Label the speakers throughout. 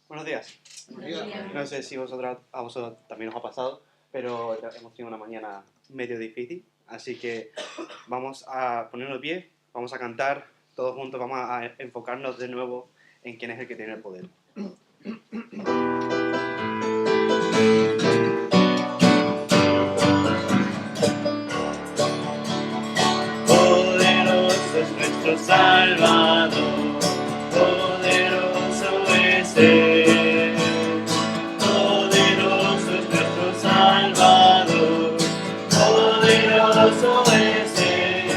Speaker 1: Buenos días. No sé si a vosotros también os ha pasado, pero hemos tenido una mañana medio difícil, así que vamos a ponernos de pie, vamos a cantar todos juntos, vamos a enfocarnos de nuevo en quién es el que tiene el poder.
Speaker 2: Poderoso es nuestro Salvador, poderoso es Él. Poderoso es nuestro Salvador, poderoso es Él.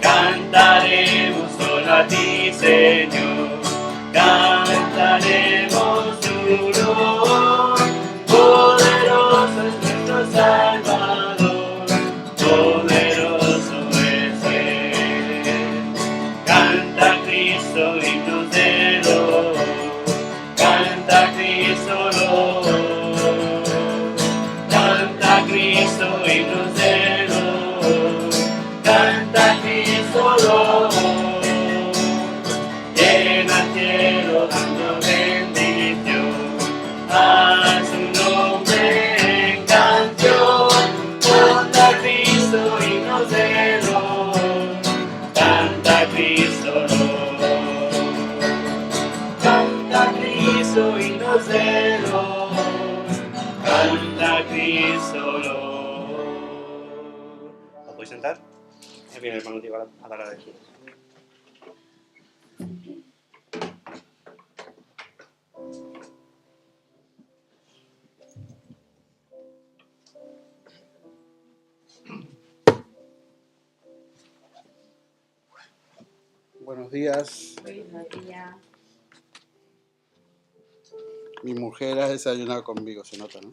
Speaker 2: Cantaremos solo a ti, Señor, cantaremos tu honor. Poderoso es nuestro Salvador, poderoso es Él. Canta Cristo, himnos de dolor, canta Cristo, canta Cristo, himnos de dolor, canta Cristo, llena el cielo dando bendición a su nombre en canción. Canta Cristo, himnos de dolor, canta Cristo, canta Cristo, himnos de dolor, canta Cristo.
Speaker 1: ¿Os podéis sentar? Viene el hermano Diego a dar la lectura.
Speaker 3: Buenos días.
Speaker 4: Buenos días.
Speaker 3: Mi mujer ha desayunado conmigo, se nota, ¿no?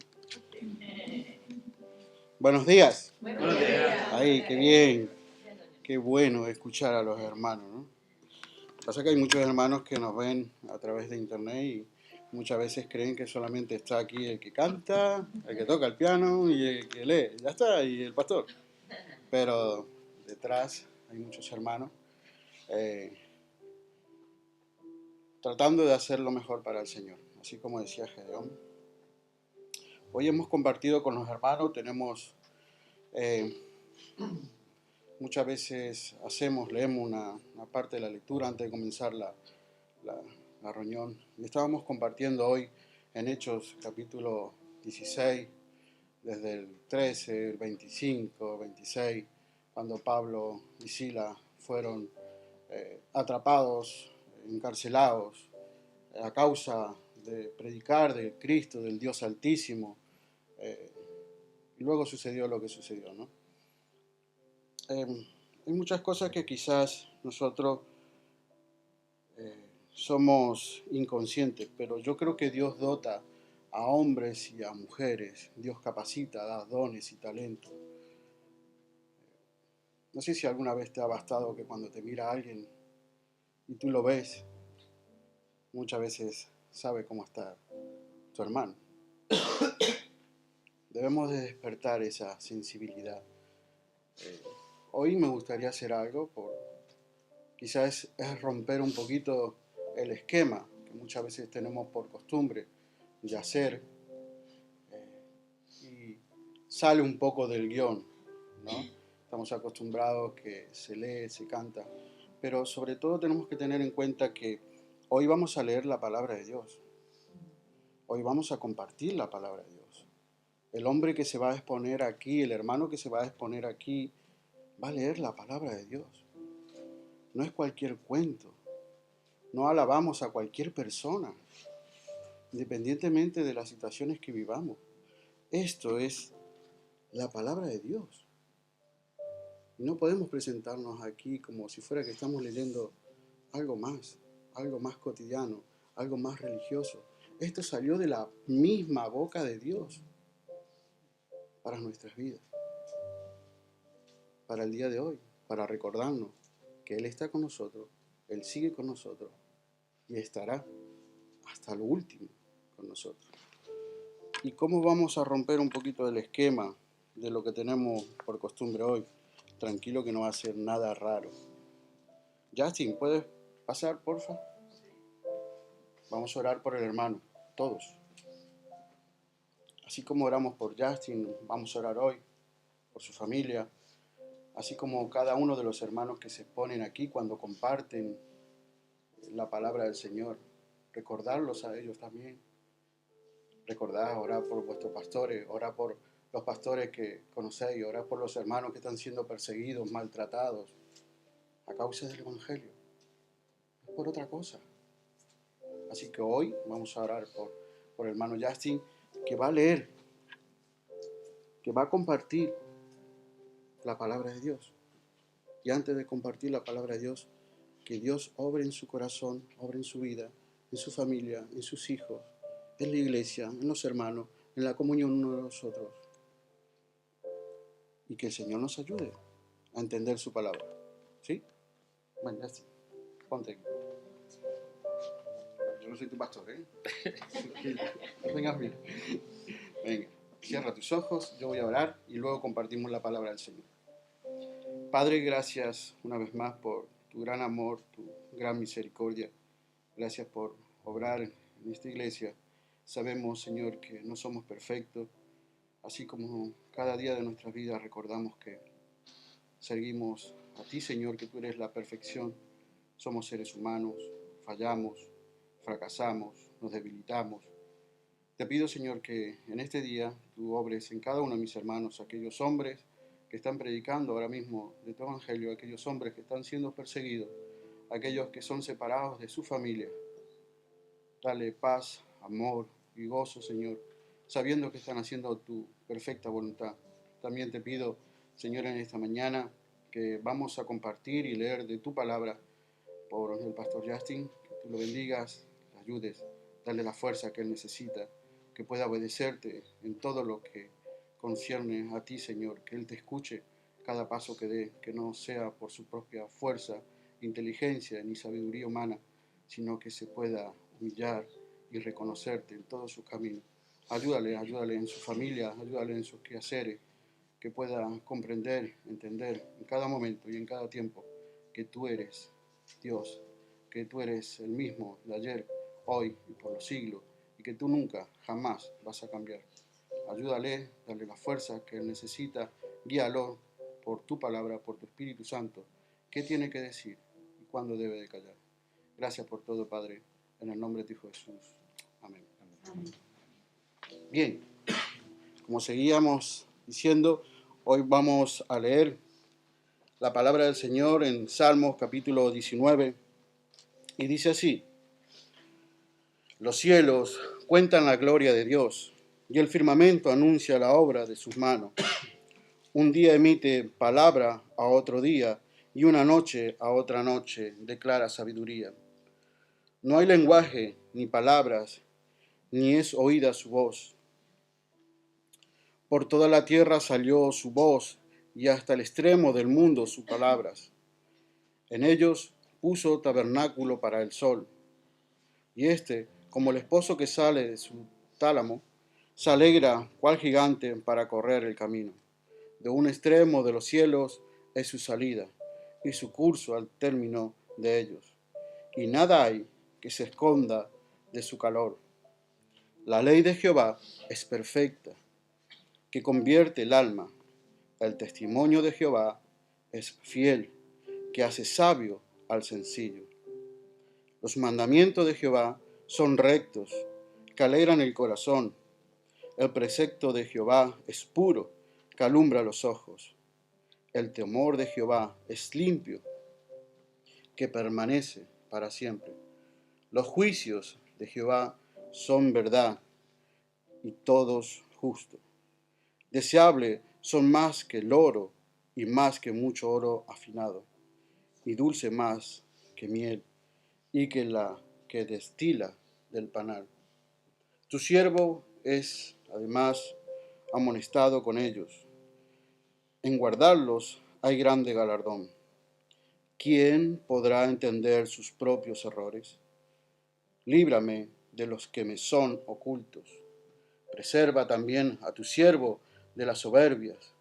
Speaker 3: Buenos días.
Speaker 4: Buenos días.
Speaker 3: Ay, qué bien. Qué bueno escuchar a los hermanos, ¿no? Pasa que hay muchos hermanos que nos ven a través de internet y muchas veces creen que solamente está aquí el que canta, el que toca el piano y el que lee. Ya está, y el pastor. Pero detrás hay muchos hermanos tratando de hacer lo mejor para el Señor. Así como decía Gedeón. Hoy hemos compartido con los hermanos, tenemos... muchas veces leemos una parte de la lectura antes de comenzar la reunión. Y estábamos compartiendo hoy en Hechos capítulo 16, desde el 13, el 25, 26, cuando Pablo y Sila fueron atrapados, encarcelados, a causa de predicar del Cristo, del Dios Altísimo. Y luego sucedió lo que sucedió, ¿no? Hay muchas cosas que quizás nosotros somos inconscientes, pero yo creo que Dios dota a hombres y a mujeres, Dios capacita, da dones y talentos. No sé si alguna vez te ha bastado que cuando te mira alguien y tú lo ves, muchas veces sabe cómo está tu hermano. Debemos de despertar esa sensibilidad. Hoy me gustaría hacer algo quizás es romper un poquito el esquema que muchas veces tenemos por costumbre de hacer y sale un poco del guión, ¿no? Estamos acostumbrados que se lee, se canta, pero sobre todo tenemos que tener en cuenta que hoy vamos a leer la palabra de Dios. Hoy vamos a compartir la palabra de Dios. El hombre que se va a exponer aquí, el hermano que se va a exponer aquí, va a leer la palabra de Dios. No es cualquier cuento. No alabamos a cualquier persona, independientemente de las situaciones que vivamos. Esto es la palabra de Dios. Y no podemos presentarnos aquí como si fuera que estamos leyendo algo más cotidiano, algo más religioso. Esto salió de la misma boca de Dios para nuestras vidas, para el día de hoy, para recordarnos que Él está con nosotros, Él sigue con nosotros y estará hasta lo último con nosotros. ¿Y cómo vamos a romper un poquito el esquema de lo que tenemos por costumbre hoy? Tranquilo que no va a ser nada raro. Justin, ¿puedes pasar, porfa? Vamos a orar por el hermano, todos. Así como oramos por Justin, vamos a orar hoy por su familia, así como cada uno de los hermanos que se ponen aquí cuando comparten la palabra del Señor. Recordarlos a ellos también. Recordad, orar por vuestros pastores, orar por los pastores que conocéis, orar por los hermanos que están siendo perseguidos, maltratados a causa del Evangelio. No es por otra cosa. Así que hoy vamos a orar por el hermano Justin, que va a leer, que va a compartir la palabra de Dios. Y antes de compartir la palabra de Dios, que Dios obre en su corazón, obre en su vida, en su familia, en sus hijos, en la iglesia, en los hermanos, en la comunión uno de los otros. Y que el Señor nos ayude a entender su palabra. ¿Sí? Bueno, ya está. Ponte aquí. Yo no soy tu pastor, ¿eh? Venga, mira. Venga, cierra tus ojos, yo voy a orar y luego compartimos la palabra del Señor. Padre, gracias una vez más por tu gran amor, tu gran misericordia. Gracias por obrar en esta iglesia. Sabemos, Señor, que no somos perfectos, así como cada día de nuestras vidas recordamos que seguimos a ti, Señor, que tú eres la perfección. Somos seres humanos, fallamos, fracasamos, nos debilitamos. Te pido, Señor, que en este día tú obres en cada uno de mis hermanos, aquellos hombres que están predicando ahora mismo de tu evangelio, aquellos hombres que están siendo perseguidos, aquellos que son separados de su familia. Dale paz, amor y gozo, Señor, sabiendo que están haciendo tu perfecta voluntad. También te pido, Señor, en esta mañana que vamos a compartir y leer de tu palabra por el pastor Justin, que tú lo bendigas, le ayudes, dale la fuerza que él necesita, que pueda obedecerte en todo lo que concierne a ti, Señor, que él te escuche cada paso que dé, que no sea por su propia fuerza, inteligencia ni sabiduría humana, sino que se pueda humillar y reconocerte en todos sus caminos. Ayúdale en su familia, ayúdale en sus quehaceres, que pueda comprender, entender en cada momento y en cada tiempo que tú eres Dios, que tú eres el mismo de ayer, hoy y por los siglos, y que tú nunca, jamás vas a cambiar. Ayúdale, dale la fuerza que él necesita, guíalo por tu palabra, por tu Espíritu Santo, qué tiene que decir y cuándo debe de callar. Gracias por todo, Padre, en el nombre de tu Hijo Jesús. Amén.
Speaker 4: Amén.
Speaker 3: Bien, como seguíamos diciendo, hoy vamos a leer la palabra del Señor en Salmos capítulo 19 y dice así: los cielos cuentan la gloria de Dios y el firmamento anuncia la obra de sus manos. Un día emite palabra a otro día y una noche a otra noche declara sabiduría. No hay lenguaje ni palabras, ni es oída su voz. Por toda la tierra salió su voz y hasta el extremo del mundo sus palabras. En ellos puso tabernáculo para el sol. Y éste, como el esposo que sale de su tálamo, se alegra cual gigante para correr el camino. De un extremo de los cielos es su salida, y su curso al término de ellos, y nada hay que se esconda de su calor. La ley de Jehová es perfecta, que convierte el alma. El testimonio de Jehová es fiel, que hace sabio al sencillo. Los mandamientos de Jehová son rectos, que alegran el corazón. El precepto de Jehová es puro, que alumbra los ojos. El temor de Jehová es limpio, que permanece para siempre. Los juicios de Jehová son verdad y todos justos. Deseable son más que el oro y más que mucho oro afinado, y dulce más que miel y que la que destila del panal. Tu siervo es además amonestado con ellos. En guardarlos hay grande galardón. ¿Quién podrá entender sus propios errores? Líbrame de los que me son ocultos. Preserva también a tu siervo de las soberbias,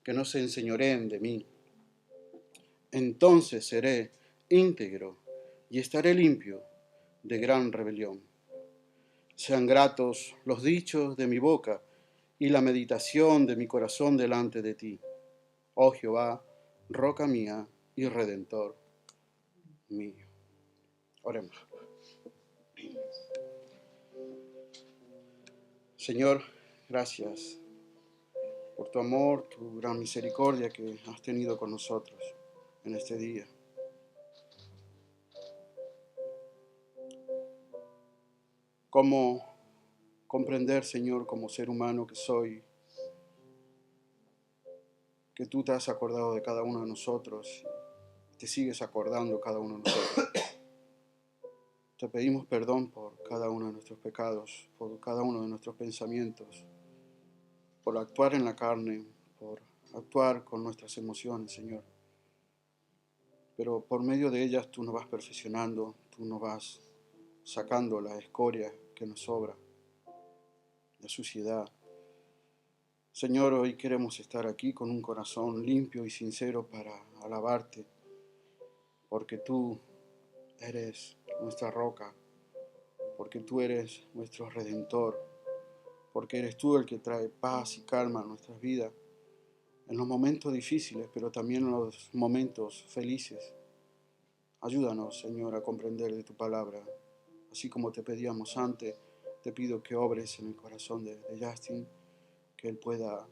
Speaker 3: que no se enseñoreen de mí. Entonces seré íntegro y estaré limpio de gran rebelión. Sean gratos los dichos de mi boca y la meditación de mi corazón delante de ti, oh Jehová, roca mía y redentor mío. Oremos. Señor, gracias por tu amor, tu gran misericordia que has tenido con nosotros en este día. ¿Cómo comprender, Señor, como ser humano que soy, que tú te has acordado de cada uno de nosotros, te sigues acordando cada uno de nosotros? Te pedimos perdón por cada uno de nuestros pecados, por cada uno de nuestros pensamientos, por actuar en la carne, por actuar con nuestras emociones, Señor. Pero por medio de ellas tú nos vas perfeccionando, tú nos vas sacando la escoria que nos sobra, la suciedad. Señor, hoy queremos estar aquí con un corazón limpio y sincero para alabarte, porque tú eres nuestra roca, porque tú eres nuestro redentor, porque eres tú el que trae paz y calma a nuestras vidas, en los momentos difíciles, pero también en los momentos felices. Ayúdanos, Señor, a comprender de tu palabra, así como te pedíamos antes. Te pido que obres en el corazón de Justin, que él pueda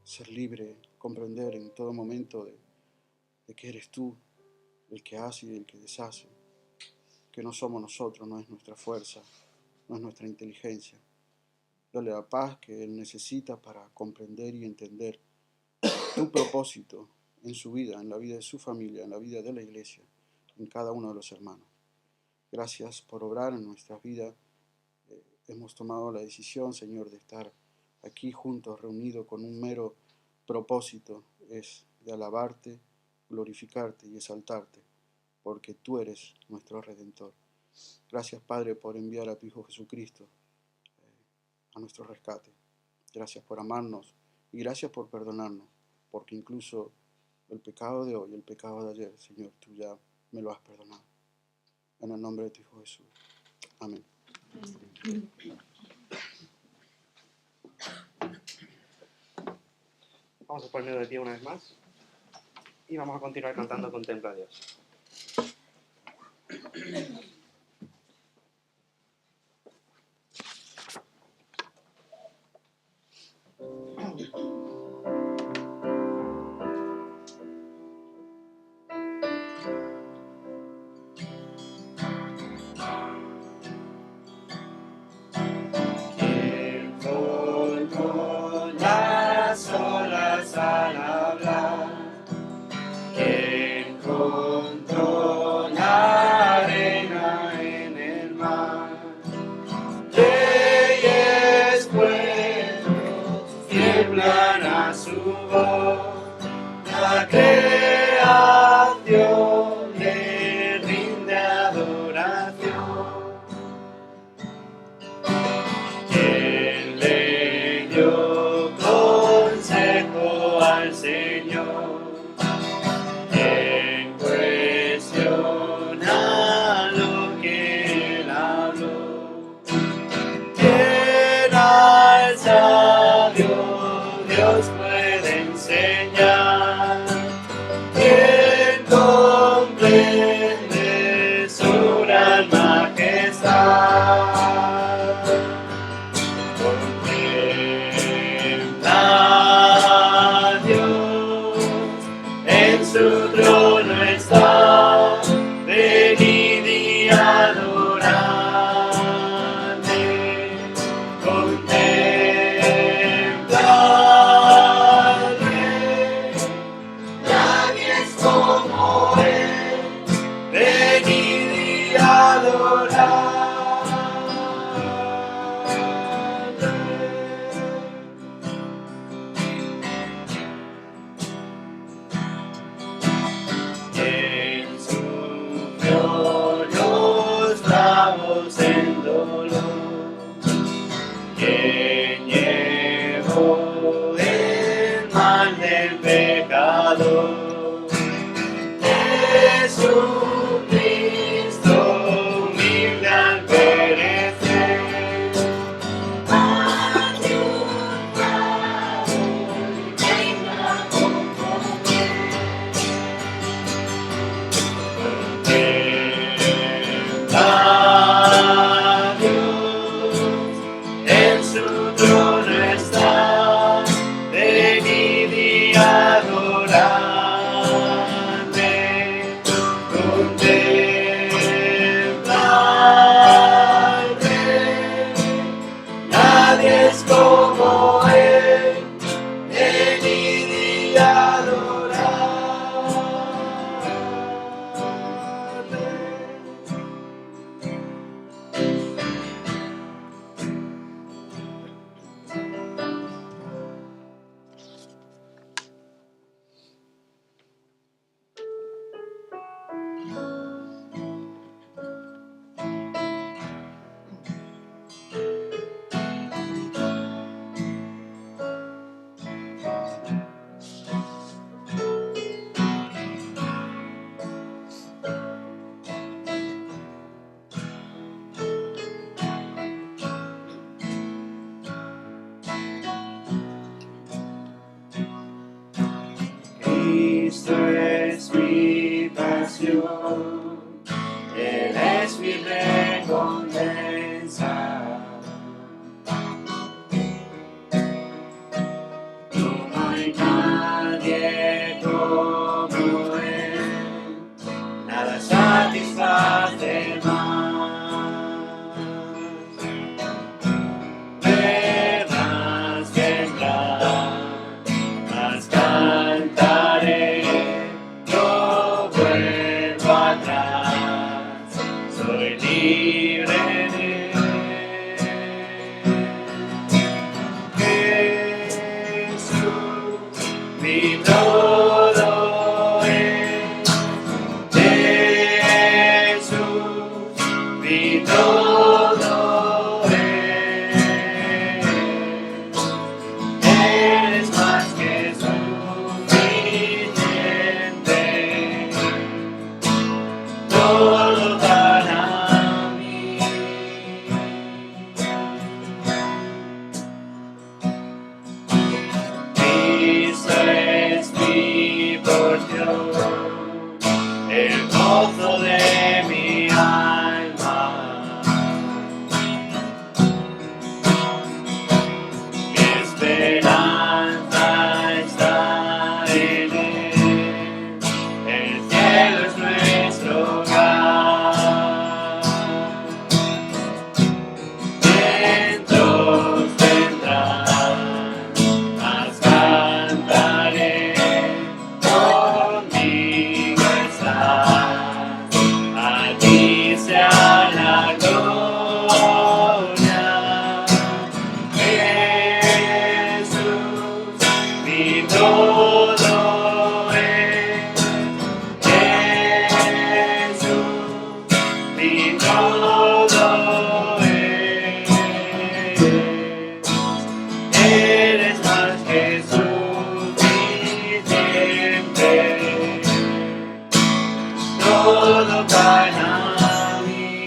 Speaker 3: ser libre, comprender en todo momento de que eres tú el que hace y el que deshace, que no somos nosotros, no es nuestra fuerza, no es nuestra inteligencia. Dale la paz que él necesita para comprender y entender tu propósito en su vida, en la vida de su familia, en la vida de la iglesia, en cada uno de los hermanos. Gracias por obrar en nuestras vidas. Hemos tomado la decisión, Señor, de estar aquí juntos, reunidos con un mero propósito, es de alabarte, glorificarte y exaltarte, porque tú eres nuestro Redentor. Gracias, Padre, por enviar a tu Hijo Jesucristo a nuestro rescate. Gracias por amarnos y gracias por perdonarnos, porque incluso el pecado de hoy, el pecado de ayer, Señor, tú ya me lo has perdonado. En el nombre de tu Hijo Jesús. Amén.
Speaker 1: Vamos a ponernos de pie una vez más y vamos a continuar cantando Contempla a Dios.
Speaker 2: ¿Quién formó las olas al hablar? ¿Quién contó la arena en el mar? Reyes, pueblos, tiemblan a su voz, la creación le rinde adoración. ¿Quién le dio consejo al Señor? ¿Quién cuestiona Dios puede enseñar. ¿Quién comprende su gran majestad? Contempla a Dios, en su trono está. Venid y adoradle. Contempladle. Nadie es como Él. Venid y adoradle. Quien sufrió los clavos en dolor, quien llevó el mal del pecador. Jesucristo, humilde al perecer, contempla a Dios, en su trono está. Venid y adoradle. Contempladle. Nadie es como Él. Venid y adoradle. Cristo es mi pasión, Él es mi recompensa. No hay nadie como Él, nada satisface más. Verás vendrán, mas cantaré, no vuelvo atrás, soy libre de Jesús, mi todo es. Jesús, mi todo es. Eres más que suficiente, todo para mí. Cristo es mi porción, el gozo de mi alma. Mi esperanza está en Él, el cielo es nuestro hogar. Vientos vendrán, mas cantaré, conmigo estás, a ti sea la gloria. Jesús, mi todo es. Jesús, mi todo es. Eres más que suficiente, todo para mí.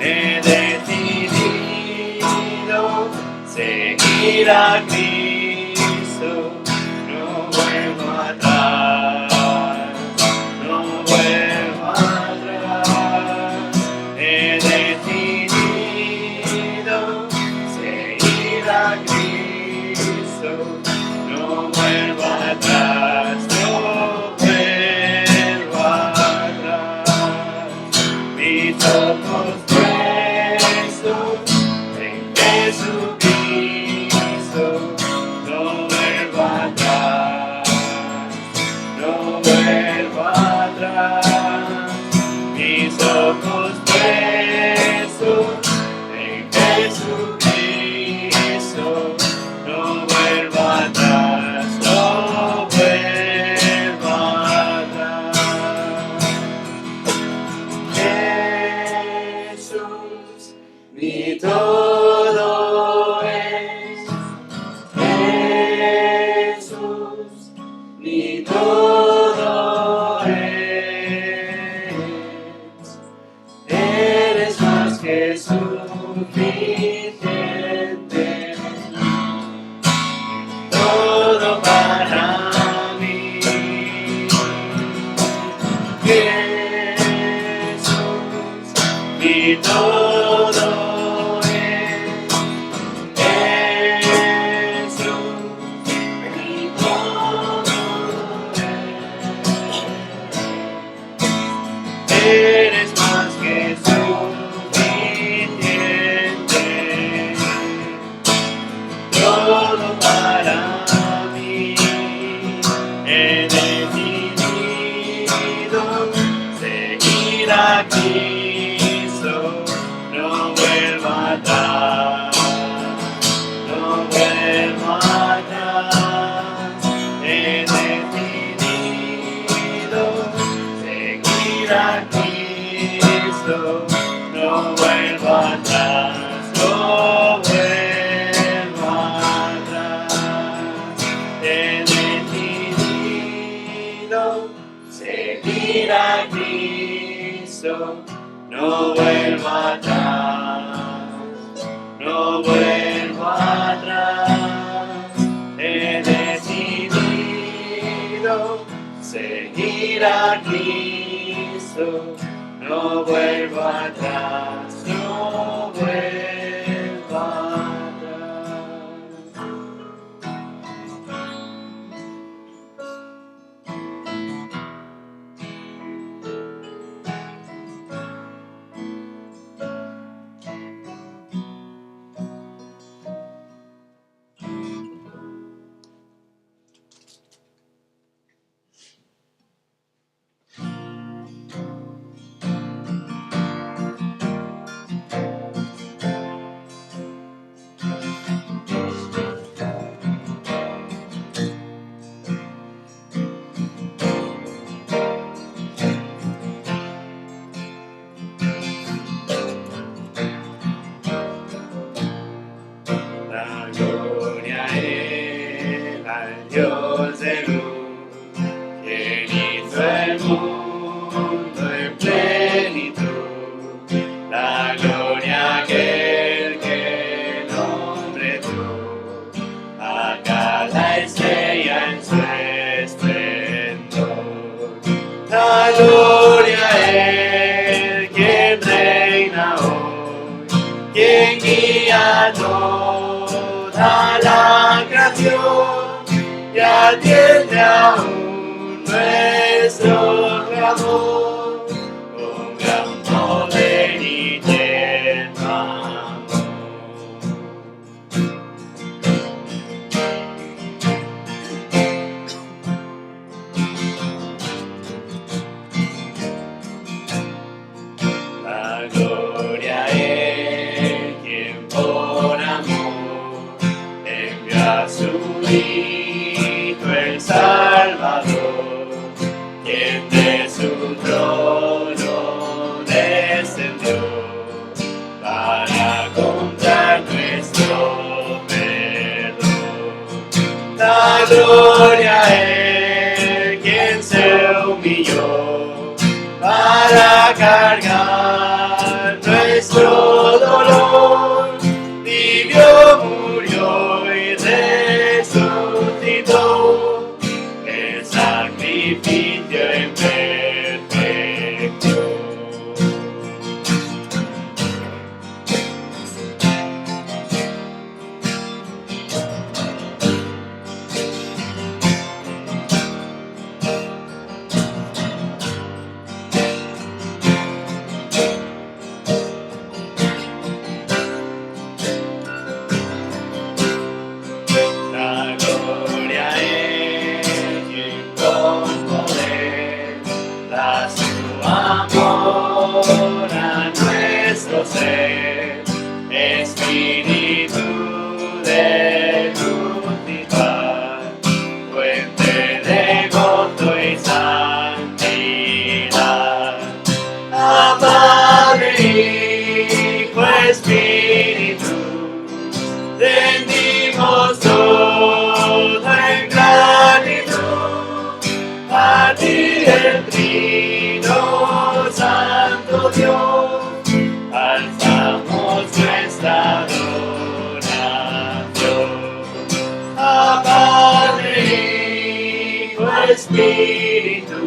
Speaker 2: He decidido seguir a Cristo, no vuelvo atrás, no vuelvo atrás. He decidido seguir a Cristo, no vuelvo atrás, no vuelvo atrás. Mis ojos puestos en Jesucristo, no vuelvo atrás, no vuelvo atrás. Mis ojos puestos en Jesucristo, no vuelvo atrás, no vuelvo atrás. Jesús, mi todo es. Jesús, mi todo es. Eres más que suficiente, todo para mí. Jesús, mi todo es. Jesús, mi todo es. Eres más que suficiente, todo para mí. He decidido seguir a Cristo, no vuelvo atrás, no vuelvo atrás. He decidido seguir a Cristo, no vuelvo atrás, no vuelvo atrás. He decidido seguir a Cristo, no vuelvo atrás, no vuelvo atrás. He decidido seguir a Cristo, no vuelvo atrás, no vuelvo atrás. La gloria a Él, al Dios de luz, quien hizo el mundo en plenitud. La gloria a aquel que nombre tú, a cada estrella en su esplendor. La gloria a Él, quien reina hoy, quien guía toda la creación y atiende aún nuestro clamor con gran poder y tierno amor. La gloria a Él, quien por amor envió a su Hijo el Salvador, quien de su trono descendió para comprar nuestro perdón. La gloria a Él, quien se humilló para cargar nuestro dolor, vivió, murió y ser, Espíritu de luz y paz, fuente de gozo y santidad. Padre, Hijo, Espíritu, rendimos todo en gratitud a ti, el Trino Santo Dios, alzamos nuestra adoración. A Padre, Hijo, Espíritu,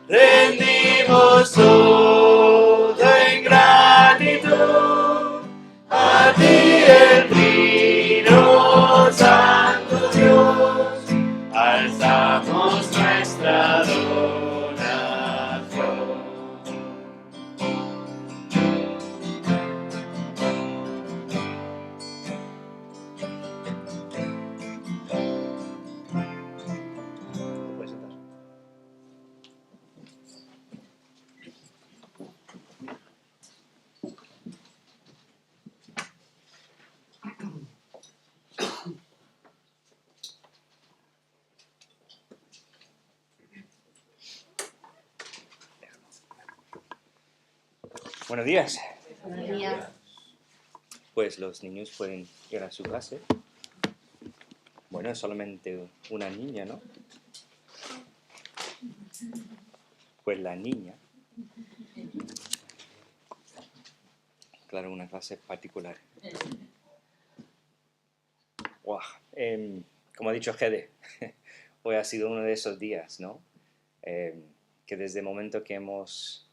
Speaker 2: rendimos todo en gratitud a ti, el Trino Santo Dios, alzamos nuestra adoración.
Speaker 1: Te puedes sentar.
Speaker 5: Buenos días.
Speaker 4: Buenos días.
Speaker 5: Pues los niños pueden ir a su clase. Bueno, es solamente una niña, ¿no? Pues la niña. Claro, una clase particular. Wow. Como ha dicho Gede, hoy ha sido uno de esos días, ¿no? Que desde el momento que hemos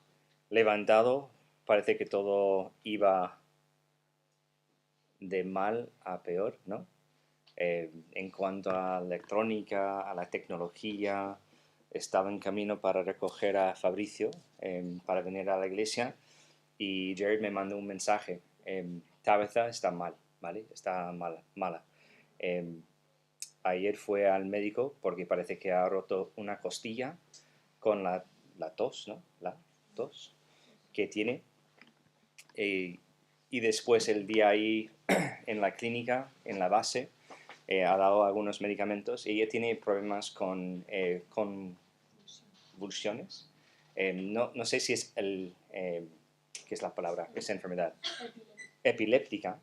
Speaker 5: levantado parece que todo iba de mal a peor, ¿no? En cuanto a la electrónica, a la tecnología, estaba en camino para recoger a Fabricio para venir a la iglesia y Jared me mandó un mensaje. Tabitha está mal, ¿vale? Está mala. Ayer fue al médico porque parece que ha roto una costilla con la tos, ¿no? La tos que tiene. Y después el día ahí en la clínica, en la base, ha dado algunos medicamentos. Ella tiene problemas con convulsiones. No sé si es ¿qué es la palabra? Esa enfermedad. Epiléptica.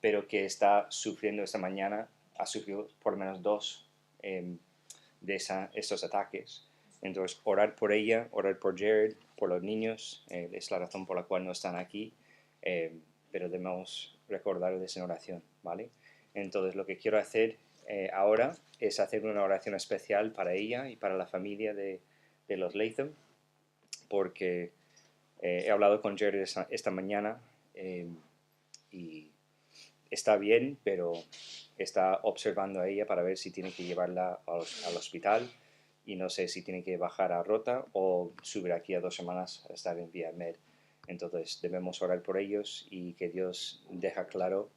Speaker 5: Pero que está sufriendo esta mañana, ha sufrido por lo menos 2 de esos ataques. Entonces, orar por ella, orar por Jared, por los niños, es la razón por la cual no están aquí, pero debemos recordarles en oración, ¿vale? Entonces, lo que quiero hacer ahora es hacer una oración especial para ella y para la familia de los Latham, porque he hablado con Jared esta mañana y está bien, pero está observando a ella para ver si tiene que llevarla al hospital y no sé si tiene que bajar a Rota o subir aquí a 2 semanas a estar en Via Med. Entonces debemos orar por ellos y que Dios deja claro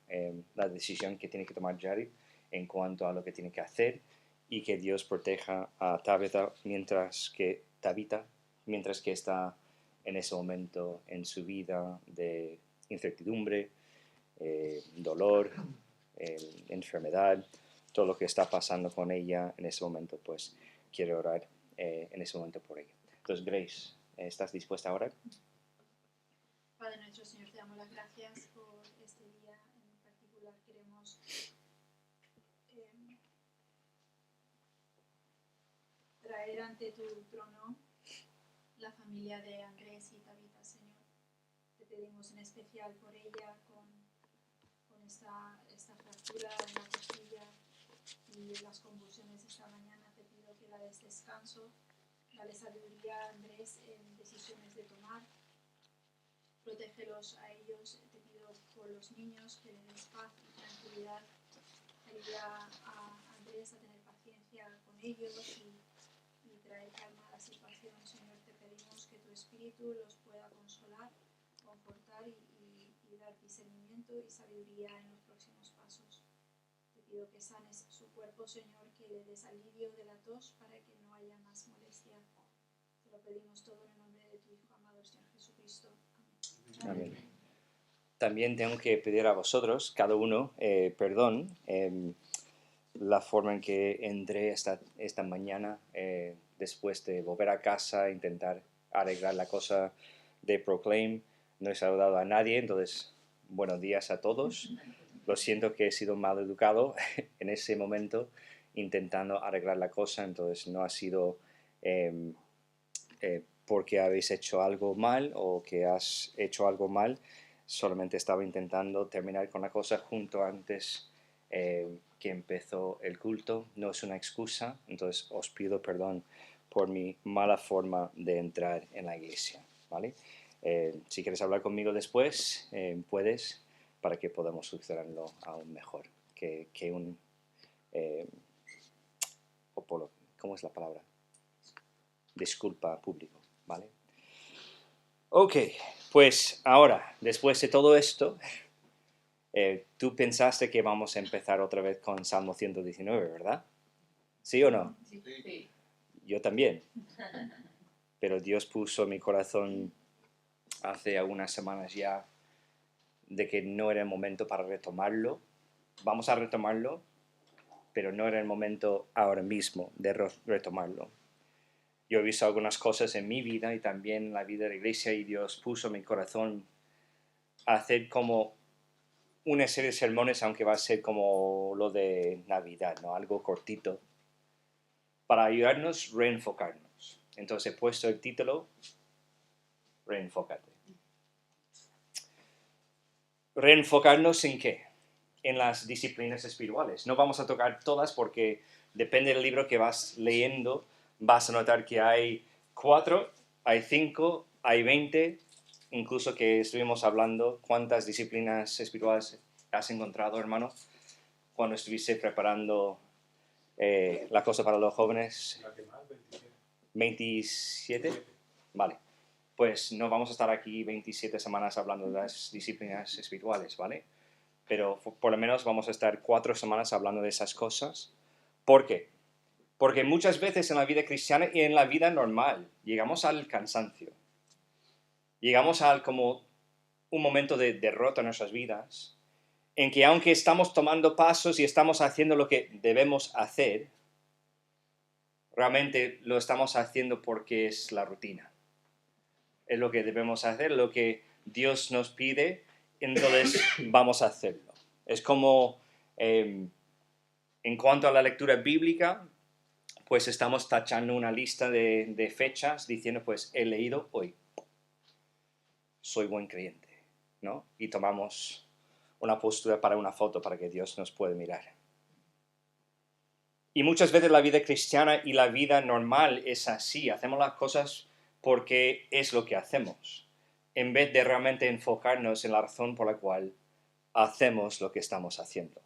Speaker 5: la decisión que tiene que tomar Jared en cuanto a lo que tiene que hacer y que Dios proteja a Tabitha mientras que está en ese momento en su vida de incertidumbre, dolor, enfermedad, todo lo que está pasando con ella en ese momento, pues quiero orar en ese momento por ella. Entonces, Grace, ¿estás dispuesta a orar?
Speaker 6: Padre nuestro, Señor, te damos las gracias por este día en particular. Queremos traer ante tu trono la familia de Andrés y Tabitha, Señor. Te pedimos en especial por ella con esta fractura en la costilla y las convulsiones esta mañana. Te pido que la des descanso, dale sabiduría a Andrés en decisiones de tomar. Protégelos a ellos, te pido por los niños que les des paz y tranquilidad. Ayuda a Andrés a tener paciencia con ellos y traer calma a la situación. Señor, te pedimos que tu espíritu los pueda consolar, confortar y dar discernimiento y sabiduría en los próximos pasos. Te pido que sanes su cuerpo, Señor, que le des alivio de la tos para que no haya más molestia. Te lo pedimos todo en el nombre de tu Hijo amado, Señor Jesucristo. Amén.
Speaker 5: Amén. También tengo que pedir a vosotros, cada uno, perdón, la forma en que entré esta mañana, después de volver a casa, intentar arreglar la cosa de Proclaim. No he saludado a nadie, entonces, buenos días a todos. Lo siento que he sido mal educado en ese momento, intentando arreglar la cosa, entonces no ha sido porque habéis hecho algo mal o que has hecho algo mal, solamente estaba intentando terminar con la cosa junto antes que empezó el culto. No es una excusa, entonces os pido perdón por mi mala forma de entrar en la iglesia, ¿vale? Si quieres hablar conmigo después, puedes, para que podamos solucionarlo aún mejor que un... ¿cómo es la palabra? Disculpa público, ¿vale? Ok, pues ahora, después de todo esto, tú pensaste que vamos a empezar otra vez con Salmo 119, ¿verdad? ¿Sí o no?
Speaker 4: Sí.
Speaker 5: Yo también. Pero Dios puso en mi corazón hace algunas semanas ya de que no era el momento para retomarlo. Vamos a retomarlo, pero no era el momento ahora mismo de retomarlo. Yo he visto algunas cosas en mi vida y también en la vida de la iglesia y Dios puso en mi corazón a hacer como una serie de sermones, aunque va a ser como lo de Navidad, ¿no? Algo cortito, para ayudarnos a reenfocarnos. Entonces he puesto el título, Reenfócate. ¿Reenfocarnos en qué? En las disciplinas espirituales. No vamos a tocar todas porque depende del libro que vas leyendo, vas a notar que hay 4, hay 5, hay 20, incluso que estuvimos hablando. ¿Cuántas disciplinas espirituales has encontrado, hermano, cuando estuviste preparando la cosa para los jóvenes? 27. Vale. Pues no vamos a estar aquí 27 semanas hablando de las disciplinas espirituales, ¿vale? Pero por lo menos vamos a estar 4 semanas hablando de esas cosas. ¿Por qué? Porque muchas veces en la vida cristiana y en la vida normal llegamos al cansancio. Llegamos al como un momento de derrota en nuestras vidas, en que aunque estamos tomando pasos y estamos haciendo lo que debemos hacer, realmente lo estamos haciendo porque es la rutina. Es lo que debemos hacer, lo que Dios nos pide, entonces vamos a hacerlo. Es como, en cuanto a la lectura bíblica, pues estamos tachando una lista de fechas diciendo, pues he leído hoy. Soy buen creyente, ¿no? Y tomamos una postura para una foto para que Dios nos pueda mirar. Y muchas veces la vida cristiana y la vida normal es así. Hacemos las cosas porque es lo que hacemos, en vez de realmente enfocarnos en la razón por la cual hacemos lo que estamos haciendo.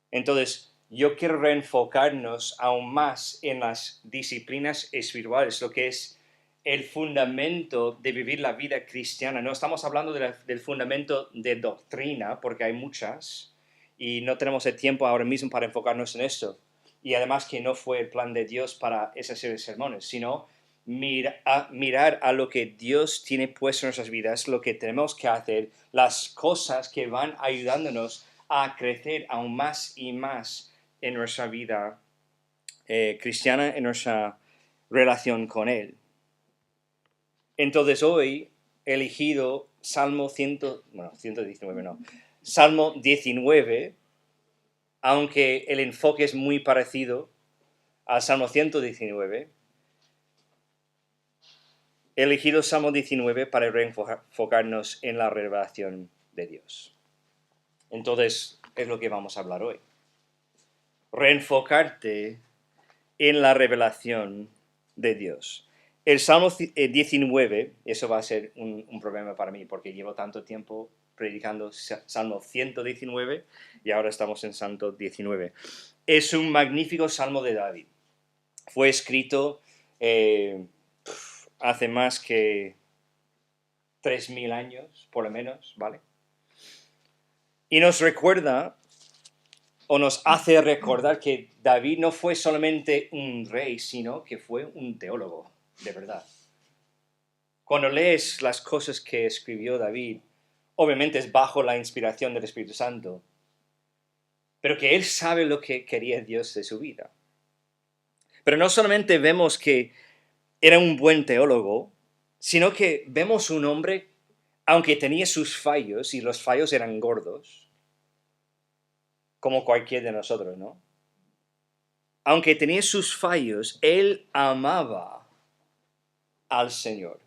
Speaker 5: Entonces, yo quiero reenfocarnos aún más en las disciplinas espirituales, lo que es el fundamento de vivir la vida cristiana. No estamos hablando del fundamento de doctrina, porque hay muchas, y no tenemos el tiempo ahora mismo para enfocarnos en esto. Y además que no fue el plan de Dios para esa serie de sermones, sino mirar a lo que Dios tiene puesto en nuestras vidas, lo que tenemos que hacer, las cosas que van ayudándonos a crecer aún más y más en nuestra vida cristiana, en nuestra relación con Él. Entonces hoy he elegido Salmo 19, aunque el enfoque es muy parecido al Salmo 119. He elegido Salmo 19 para reenfocarnos en la revelación de Dios. Entonces, es lo que vamos a hablar hoy. Reenfocarte en la revelación de Dios. El Salmo 19, eso va a ser un problema para mí, porque llevo tanto tiempo predicando Salmo 119 y ahora estamos en Salmo 19. Es un magnífico Salmo de David. Fue escrito hace más que 3.000 años, por lo menos, ¿vale? Y nos recuerda, o nos hace recordar que David no fue solamente un rey, sino que fue un teólogo, de verdad. Cuando lees las cosas que escribió David, obviamente es bajo la inspiración del Espíritu Santo, pero que él sabe lo que quería Dios de su vida. Pero no solamente vemos que era un buen teólogo, sino que vemos un hombre, aunque tenía sus fallos, y los fallos eran gordos, como cualquier de nosotros, ¿no? Aunque tenía sus fallos, él amaba al Señor.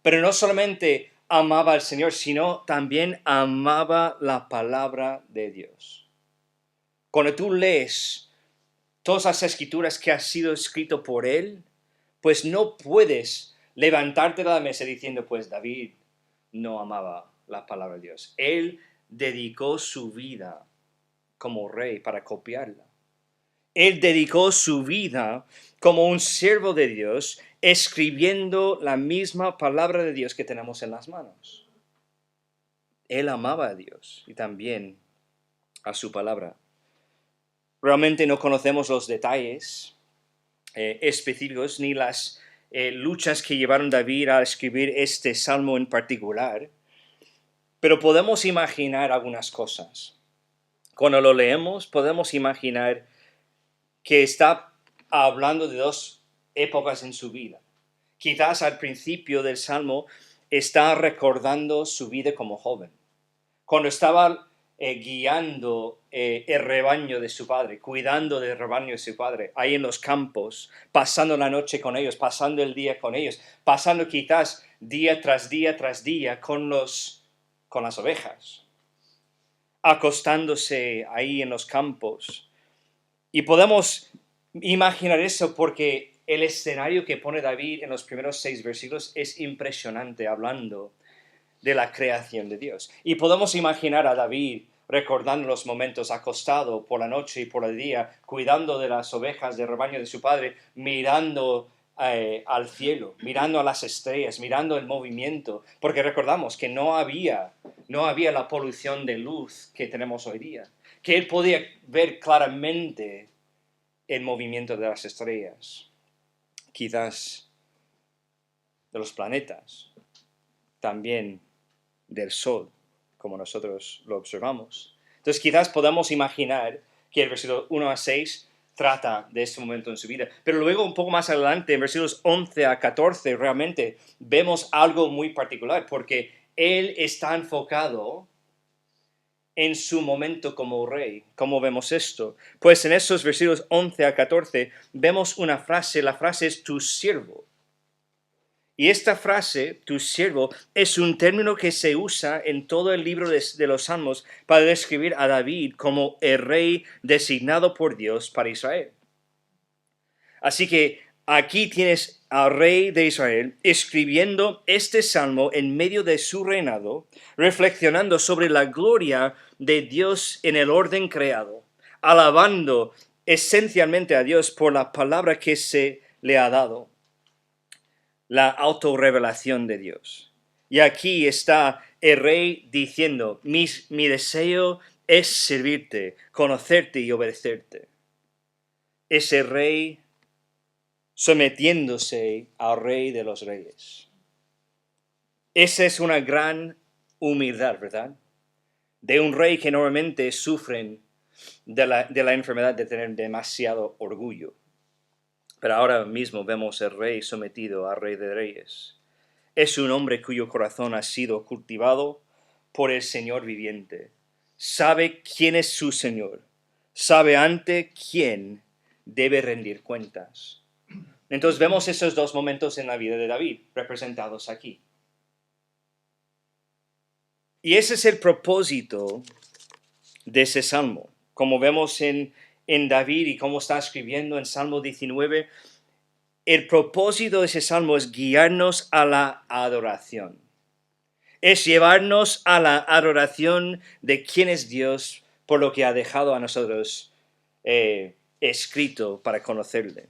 Speaker 5: Pero no solamente amaba al Señor, sino también amaba la palabra de Dios. Cuando tú lees todas las escrituras que han sido escritas por él, pues no puedes levantarte de la mesa diciendo, pues David no amaba la palabra de Dios. Él dedicó su vida como rey para copiarla. Él dedicó su vida como un siervo de Dios, escribiendo la misma palabra de Dios que tenemos en las manos. Él amaba a Dios y también a su palabra. Realmente no conocemos los detalles específicos ni las luchas que llevaron a David a escribir este salmo en particular, pero podemos imaginar algunas cosas. Cuando lo leemos, podemos imaginar que está hablando de dos épocas en su vida. Quizás al principio del Salmo está recordando su vida como joven, cuando estaba guiando el rebaño de su padre, cuidando del rebaño de su padre, ahí en los campos, pasando la noche con ellos, pasando el día con ellos, pasando quizás día tras día tras día con las ovejas, acostándose ahí en los campos. Y podemos imaginar eso porque el escenario que pone David en los primeros 6 versículos es impresionante, hablando de la creación de Dios. Y podemos imaginar a David recordando los momentos acostado por la noche y por el día, cuidando de las ovejas del rebaño de su padre, mirando al cielo, mirando a las estrellas, mirando el movimiento, porque recordamos que no había la polución de luz que tenemos hoy día, que él podía ver claramente el movimiento de las estrellas, quizás de los planetas, también del sol, como nosotros lo observamos. Entonces quizás podamos imaginar que el versículo 1 a 6 trata de este momento en su vida, pero luego un poco más adelante, en versículos 11 a 14, realmente vemos algo muy particular, porque él está enfocado en su momento como rey. ¿Cómo vemos esto? Pues en esos versículos 11 a 14 vemos una frase, la frase es tu siervo. Y esta frase, tu siervo, es un término que se usa en todo el libro de los Salmos para describir a David como el rey designado por Dios para Israel. Así que aquí tienes al rey de Israel escribiendo este salmo en medio de su reinado, reflexionando sobre la gloria de Dios en el orden creado, alabando esencialmente a Dios por la palabra que se le ha dado, la autorrevelación de Dios. Y aquí está el rey diciendo, mi deseo es servirte, conocerte y obedecerte. Ese rey sometiéndose al Rey de los Reyes. Esa es una gran humildad, ¿verdad? De un rey que normalmente sufren de la enfermedad de tener demasiado orgullo. Pero ahora mismo vemos el rey sometido al Rey de Reyes. Es un hombre cuyo corazón ha sido cultivado por el Señor viviente. Sabe quién es su Señor. Sabe ante quién debe rendir cuentas. Entonces vemos esos dos momentos en la vida de David representados aquí. Y ese es el propósito de ese salmo. Como vemos en David y como está escribiendo en Salmo 19, el propósito de ese salmo es guiarnos a la adoración. Es llevarnos a la adoración de quién es Dios por lo que ha dejado a nosotros escrito para conocerle.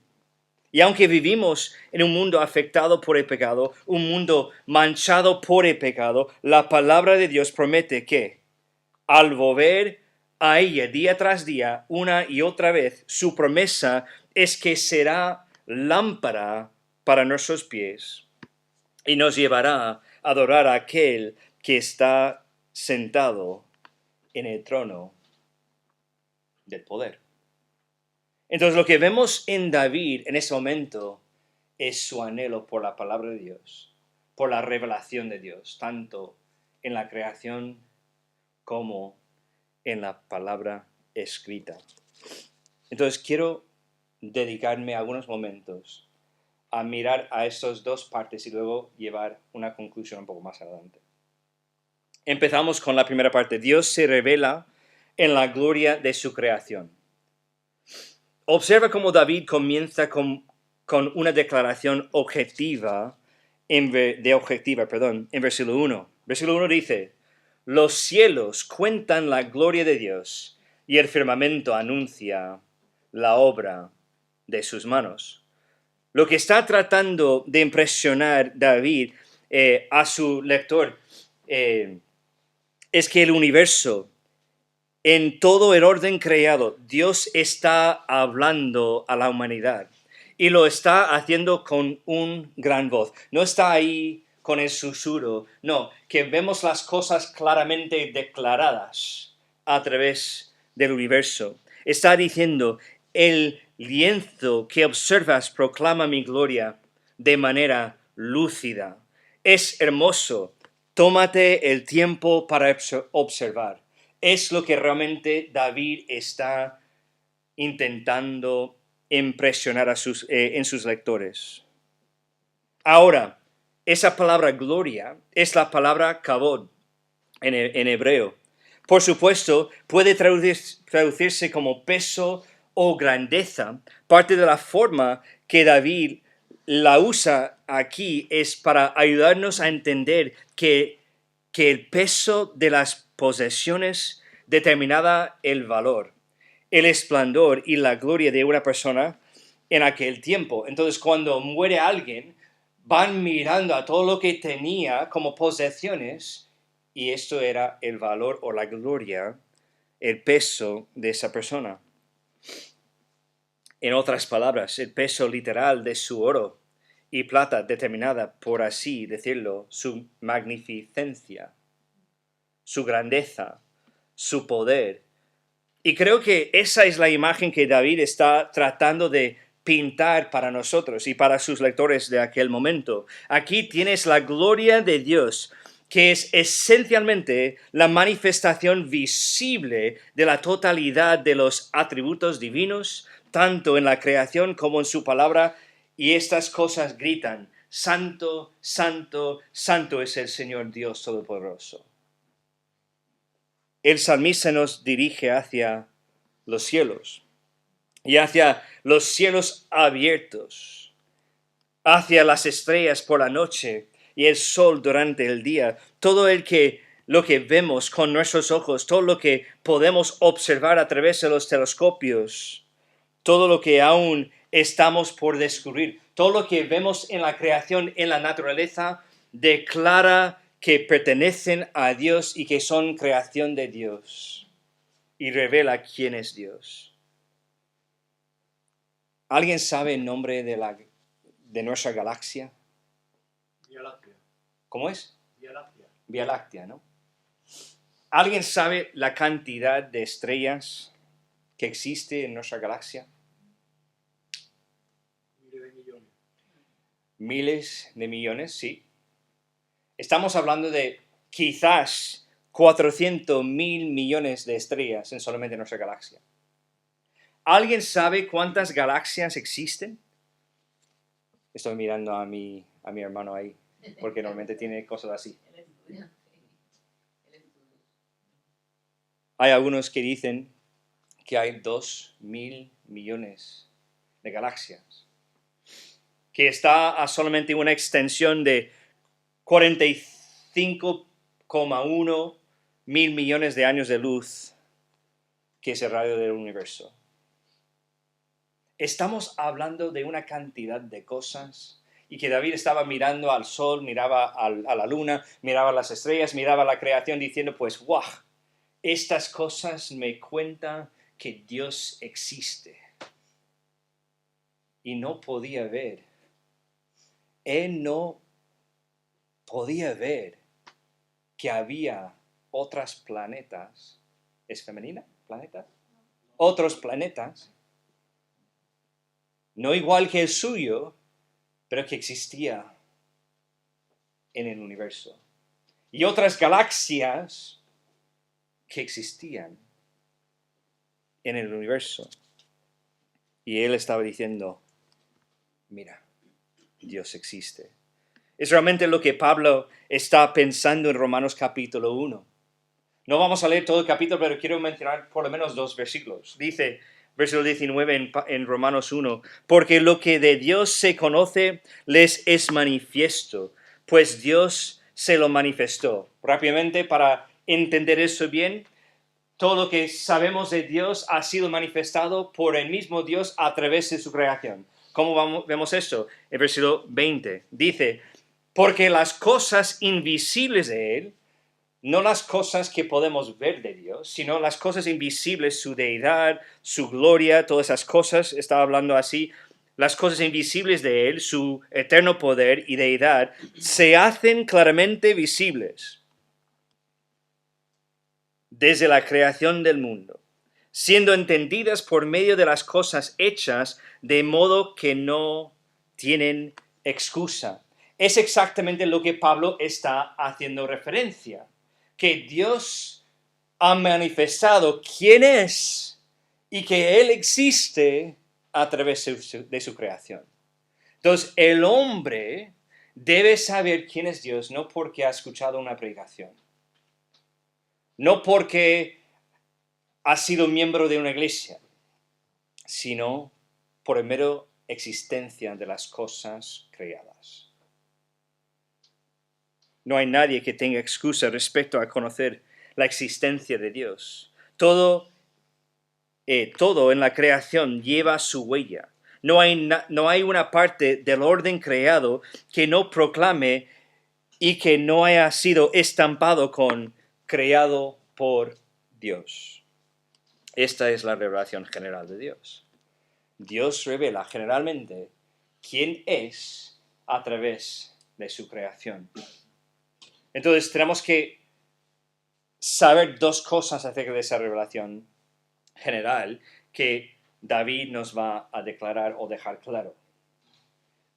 Speaker 5: Y aunque vivimos en un mundo afectado por el pecado, un mundo manchado por el pecado, la palabra de Dios promete que al volver a ella día tras día, una y otra vez, su promesa es que será lámpara para nuestros pies y nos llevará a adorar a aquel que está sentado en el trono del poder. Entonces lo que vemos en David en ese momento es su anhelo por la palabra de Dios, por la revelación de Dios, tanto en la creación como en la palabra escrita. Entonces quiero dedicarme algunos momentos a mirar a estas dos partes y luego llevar una conclusión un poco más adelante. Empezamos con la primera parte. Dios se revela en la gloria de su creación. Observa cómo David comienza con una declaración objetiva, en versículo 1. Versículo 1 dice, los cielos cuentan la gloria de Dios y el firmamento anuncia la obra de sus manos. Lo que está tratando de impresionar David a su lector es que el universo, en todo el orden creado, Dios está hablando a la humanidad y lo está haciendo con un gran voz. No está ahí con el susurro, no, que vemos las cosas claramente declaradas a través del universo. Está diciendo, el lienzo que observas proclama mi gloria de manera lúcida. Es hermoso, tómate el tiempo para observar. Es lo que realmente David está intentando impresionar en sus lectores. Ahora, esa palabra gloria es la palabra kavod en hebreo. Por supuesto, puede traducirse como peso o grandeza. Parte de la forma que David la usa aquí es para ayudarnos a entender que el peso de las posesiones determinaba el valor, el esplendor y la gloria de una persona en aquel tiempo. Entonces, cuando muere alguien, van mirando a todo lo que tenía como posesiones y esto era el valor o la gloria, el peso de esa persona. En otras palabras, el peso literal de su oro y plata determinada, por así decirlo, su magnificencia, su grandeza, su poder. Y creo que esa es la imagen que David está tratando de pintar para nosotros y para sus lectores de aquel momento. Aquí tienes la gloria de Dios, que es esencialmente la manifestación visible de la totalidad de los atributos divinos, tanto en la creación como en su palabra, y estas cosas gritan, Santo, Santo, Santo es el Señor Dios Todopoderoso. El salmista nos dirige hacia los cielos y hacia los cielos abiertos, hacia las estrellas por la noche y el sol durante el día. Todo lo que vemos con nuestros ojos, todo lo que podemos observar a través de los telescopios, todo lo que aún estamos por descubrir, todo lo que vemos en la creación, en la naturaleza, declara que pertenecen a Dios y que son creación de Dios y revela quién es Dios. ¿Alguien sabe el nombre de nuestra galaxia?
Speaker 2: Vía Láctea.
Speaker 5: ¿Cómo es?
Speaker 2: Vía Láctea.
Speaker 5: Vía Láctea, ¿no? ¿Alguien sabe la cantidad de estrellas que existe en nuestra galaxia?
Speaker 2: Miles de millones.
Speaker 5: Miles de millones, sí. Estamos hablando de quizás 400.000 millones de estrellas en solamente nuestra galaxia. ¿Alguien sabe cuántas galaxias existen? Estoy mirando a mi hermano ahí, porque normalmente tiene cosas así. Hay algunos que dicen que hay 2.000 millones de galaxias, que está a solamente una extensión de 45,1 mil millones de años de luz, que es el radio del universo. Estamos hablando de una cantidad de cosas y que David estaba mirando al sol, miraba a la luna, miraba a las estrellas, miraba a la creación diciendo, pues, ¡guau! Estas cosas me cuentan que Dios existe. Y no podía ver. Él no podía ver que había otros planetas. ¿Es femenina? ¿Planeta? Otros planetas, no igual que el suyo, pero que existía en el universo. Y otras galaxias que existían en el universo. Y él estaba diciendo, mira, Dios existe. Es realmente lo que Pablo está pensando en Romanos capítulo 1. No vamos a leer todo el capítulo, pero quiero mencionar por lo menos 2 versículos. Dice, versículo 19 en Romanos 1, porque lo que de Dios se conoce les es manifiesto, pues Dios se lo manifestó. Rápidamente, para entender eso bien, todo lo que sabemos de Dios ha sido manifestado por el mismo Dios a través de su creación. ¿Cómo vemos esto? En versículo 20 dice, porque las cosas invisibles de Él, no las cosas que podemos ver de Dios, sino las cosas invisibles, su deidad, su gloria, todas esas cosas, estaba hablando así, las cosas invisibles de Él, su eterno poder y deidad, se hacen claramente visibles desde la creación del mundo, siendo entendidas por medio de las cosas hechas, de modo que no tienen excusa. Es exactamente lo que Pablo está haciendo referencia, que Dios ha manifestado quién es y que Él existe a través de su creación. Entonces, el hombre debe saber quién es Dios, no porque ha escuchado una predicación, no porque ha sido miembro de una iglesia, sino por el mero existencia de las cosas creadas. No hay nadie que tenga excusa respecto a conocer la existencia de Dios. Todo en la creación lleva su huella. No hay una parte del orden creado que no proclame y que no haya sido estampado con creado por Dios. Esta es la revelación general de Dios. Dios revela generalmente quién es a través de su creación. Entonces tenemos que saber 2 cosas acerca de esa revelación general que David nos va a declarar o dejar claro.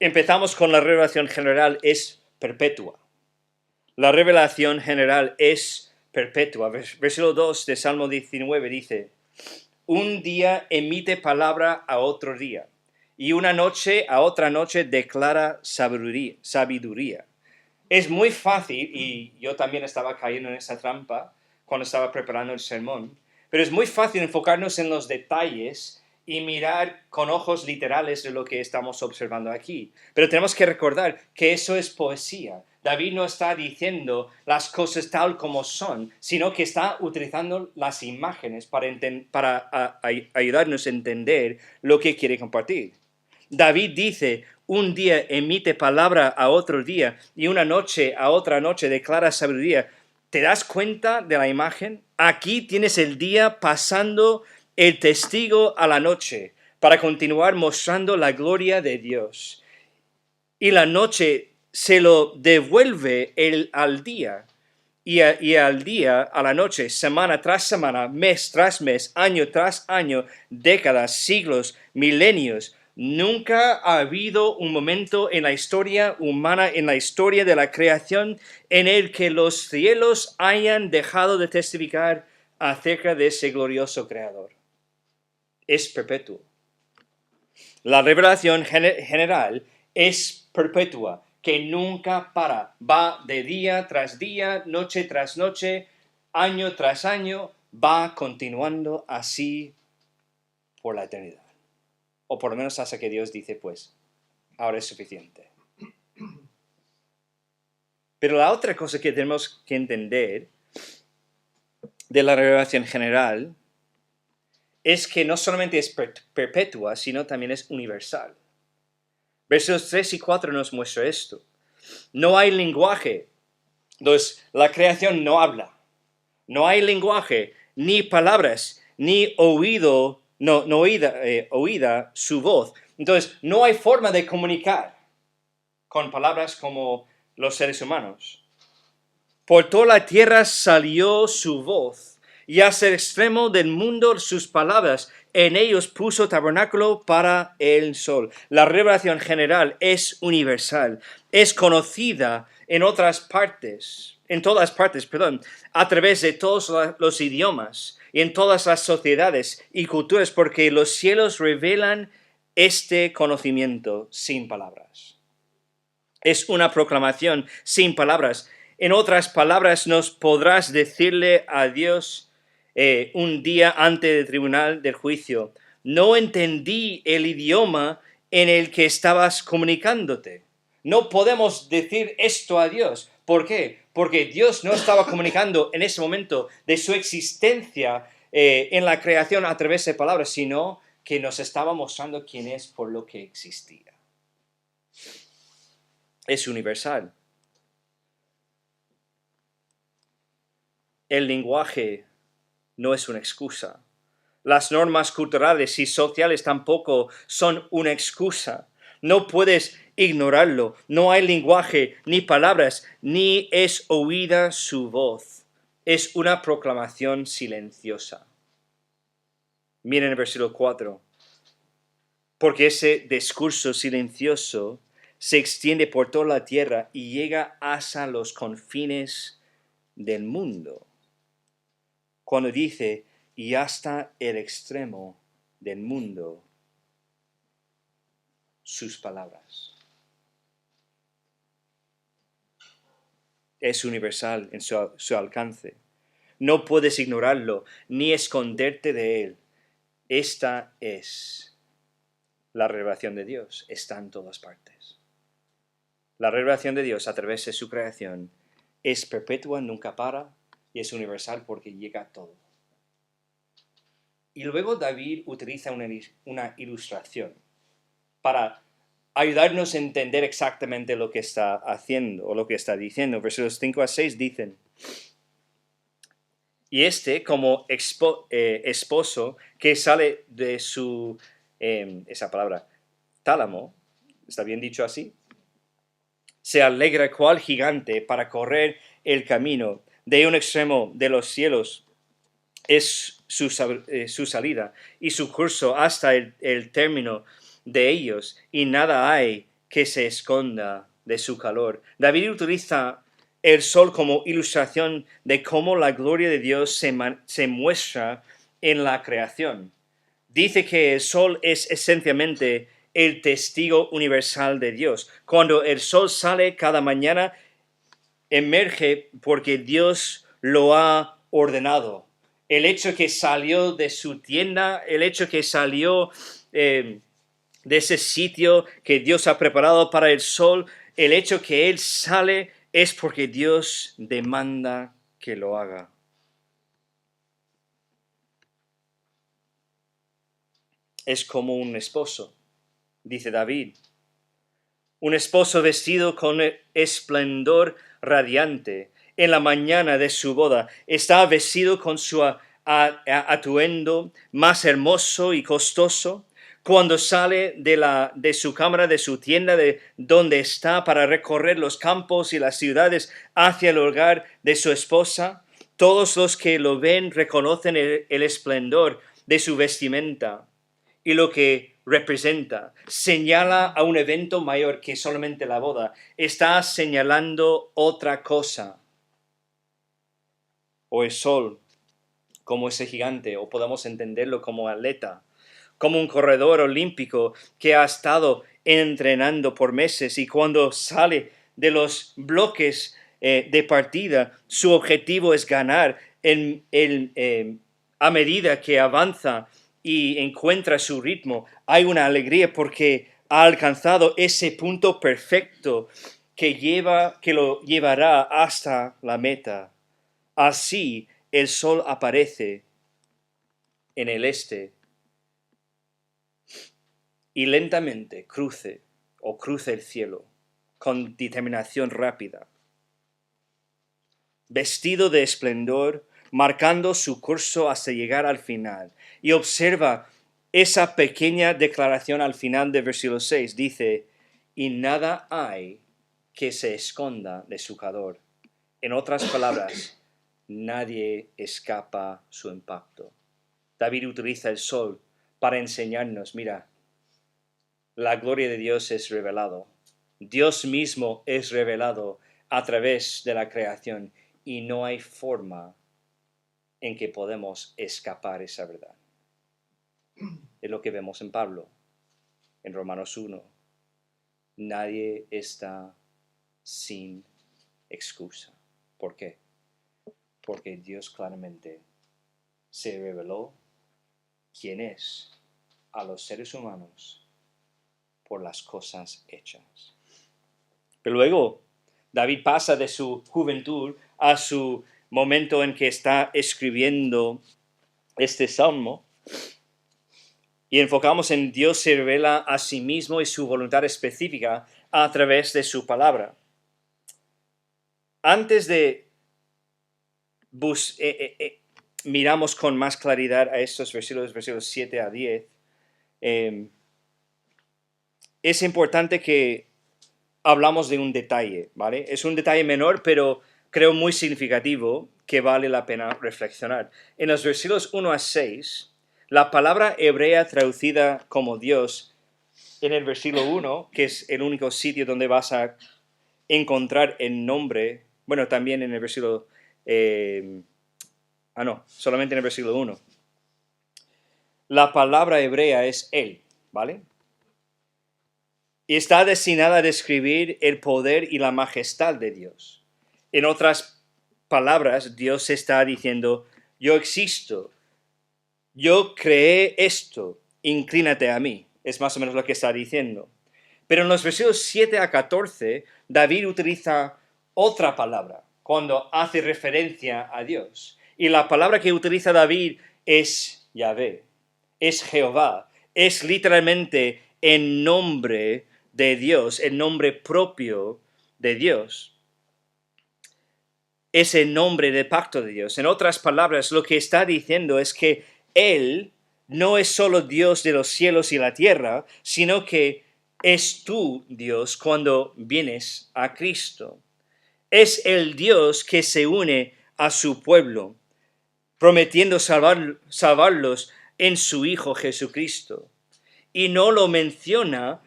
Speaker 5: Empezamos con la revelación general, es perpetua. La revelación general es perpetua. Versículo 2 de Salmo 19 dice, un día emite palabra a otro día, y una noche a otra noche declara sabiduría. Es muy fácil, y yo también estaba cayendo en esa trampa cuando estaba preparando el sermón, pero es muy fácil enfocarnos en los detalles y mirar con ojos literales de lo que estamos observando aquí. Pero tenemos que recordar que eso es poesía. David no está diciendo las cosas tal como son, sino que está utilizando las imágenes para ayudarnos a entender lo que quiere compartir. David dice, un día emite palabra a otro día y una noche a otra noche declara sabiduría. ¿Te das cuenta de la imagen? Aquí tienes el día pasando el testigo a la noche para continuar mostrando la gloria de Dios. Y la noche se lo devuelve al día. Y al día, a la noche, semana tras semana, mes tras mes, año tras año, décadas, siglos, milenios. Nunca ha habido un momento en la historia humana, en la historia de la creación, en el que los cielos hayan dejado de testificar acerca de ese glorioso Creador. Es perpetuo. La revelación general es perpetua, que nunca para. Va de día tras día, noche tras noche, año tras año, va continuando así por la eternidad. O por lo menos hasta que Dios dice, pues, ahora es suficiente. Pero la otra cosa que tenemos que entender de la revelación general es que no solamente es perpetua, sino también es universal. Versos 3 y 4 nos muestra esto. No hay lenguaje. Entonces, la creación no habla. No hay lenguaje, ni palabras, ni oída su voz. Entonces, no hay forma de comunicar con palabras como los seres humanos. Por toda la tierra salió su voz, y hasta el extremo del mundo sus palabras. En ellos puso tabernáculo para el sol. La revelación general es universal, es conocida en todas partes, a través de todos los idiomas y en todas las sociedades y culturas, porque los cielos revelan este conocimiento sin palabras. Es una proclamación sin palabras. En otras palabras, nos podrás decirle a Dios un día antes del tribunal del juicio: no entendí el idioma en el que estabas comunicándote. No podemos decir esto a Dios. ¿Por qué? Porque Dios no estaba comunicando en ese momento de su existencia en la creación a través de palabras, sino que nos estaba mostrando quién es por lo que existía. Es universal. El lenguaje no es una excusa. Las normas culturales y sociales tampoco son una excusa. No puedes ignorarlo. No hay lenguaje ni palabras, ni es oída su voz. Es una proclamación silenciosa. Miren el versículo 4. Porque ese discurso silencioso se extiende por toda la tierra y llega hasta los confines del mundo. Cuando dice, y hasta el extremo del mundo, sus palabras. Es universal en su alcance. No puedes ignorarlo ni esconderte de él. Esta es la revelación de Dios. Está en todas partes. La revelación de Dios a través de su creación es perpetua, nunca para, y es universal porque llega a todo. Y luego David utiliza una ilustración para ayudarnos a entender exactamente lo que está haciendo o lo que está diciendo. Versículos 5 a 6 dicen: y como esposo que sale de su, esa palabra, tálamo, ¿está bien dicho así? Se alegra cual gigante para correr el camino. De un extremo de los cielos es su salida y su curso hasta el término de ellos, y nada hay que se esconda de su calor. David utiliza el sol como ilustración de cómo la gloria de Dios se muestra en la creación. Dice que el sol es esencialmente el testigo universal de Dios. Cuando el sol sale cada mañana, emerge porque Dios lo ha ordenado. El hecho que salió de su tienda, el hecho que salió de ese sitio que Dios ha preparado para el sol, el hecho que él sale es porque Dios demanda que lo haga. Es como un esposo, dice David. Un esposo vestido con esplendor radiante. En la mañana de su boda está vestido con su atuendo más hermoso y costoso. Cuando sale de su cámara, de su tienda, de donde está para recorrer los campos y las ciudades hacia el hogar de su esposa, todos los que lo ven reconocen el esplendor de su vestimenta y lo que representa. Señala a un evento mayor que solamente la boda. Está señalando otra cosa. O el sol, como ese gigante, o podemos entenderlo como atleta, como un corredor olímpico que ha estado entrenando por meses, y cuando sale de los bloques de partida, su objetivo es ganar a medida que avanza y encuentra su ritmo. Hay una alegría porque ha alcanzado ese punto perfecto que lo llevará hasta la meta. Así el sol aparece en el este y lentamente cruce el cielo con determinación rápida, vestido de esplendor, marcando su curso hasta llegar al final. Y observa esa pequeña declaración al final del versículo 6. Dice, y nada hay que se esconda de su calor. En otras palabras, nadie escapa su impacto. David utiliza el sol para enseñarnos, mira, la gloria de Dios es revelado. Dios mismo es revelado a través de la creación y no hay forma en que podemos escapar esa verdad. Es lo que vemos en Pablo, en Romanos 1. Nadie está sin excusa. ¿Por qué? Porque Dios claramente se reveló quién es a los seres humanos por las cosas hechas. Pero luego, David pasa de su juventud a su momento en que está escribiendo este salmo y enfocamos en Dios se revela a sí mismo y su voluntad específica a través de su palabra. Antes de miramos con más claridad a estos versículos 7 a 10, es importante que hablamos de un detalle, ¿vale? Es un detalle menor, pero creo muy significativo que vale la pena reflexionar. En los versículos 1 a 6, la palabra hebrea traducida como Dios, en el versículo 1, que es el único sitio donde vas a encontrar el nombre, bueno, también en el versículo, solamente en el versículo 1. La palabra hebrea es Él, ¿vale? Y está destinada a describir el poder y la majestad de Dios. En otras palabras, Dios está diciendo, yo existo, yo creé esto, inclínate a mí. Es más o menos lo que está diciendo. Pero en los versículos 7 a 14, David utiliza otra palabra cuando hace referencia a Dios. Y la palabra que utiliza David es Yahvé, es Jehová, es literalmente en nombre de Dios, el nombre propio de Dios. Es el nombre del pacto de Dios. En otras palabras, lo que está diciendo es que Él no es solo Dios de los cielos y la tierra, sino que es tú, Dios, cuando vienes a Cristo. Es el Dios que se une a su pueblo, prometiendo salvarlos en su Hijo Jesucristo. Y no lo menciona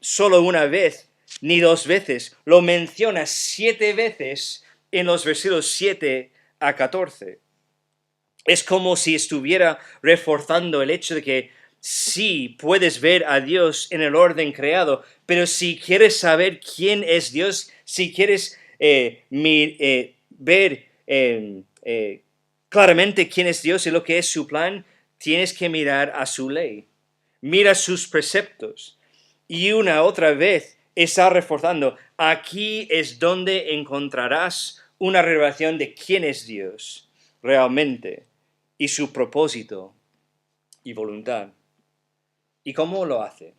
Speaker 5: solo una vez, ni dos veces, lo menciona 7 veces en los versículos 7 a 14. Es como si estuviera reforzando el hecho de que sí puedes ver a Dios en el orden creado, pero si quieres saber quién es Dios, si quieres ver claramente quién es Dios y lo que es su plan, tienes que mirar a su ley. Mira sus preceptos. Y una otra vez está reforzando, aquí es donde encontrarás una revelación de quién es Dios realmente y su propósito y voluntad. ¿Y cómo lo hace?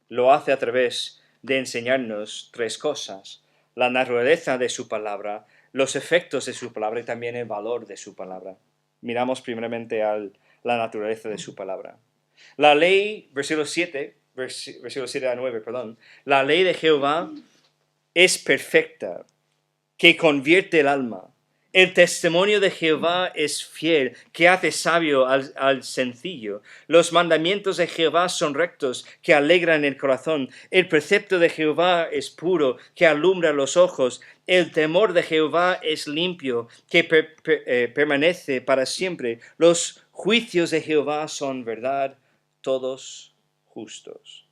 Speaker 5: Lo hace a través de enseñarnos 3 cosas: la naturaleza de su palabra, los efectos de su palabra y también el valor de su palabra. Miramos primeramente a la naturaleza de su palabra. La ley, versículo 7 a 9, la ley de Jehová es perfecta, que convierte el alma. El testimonio de Jehová es fiel, que hace sabio al sencillo. Los mandamientos de Jehová son rectos, que alegran el corazón. El precepto de Jehová es puro, que alumbra los ojos. El temor de Jehová es limpio, que permanece para siempre. Los juicios de Jehová son verdad, todos justos.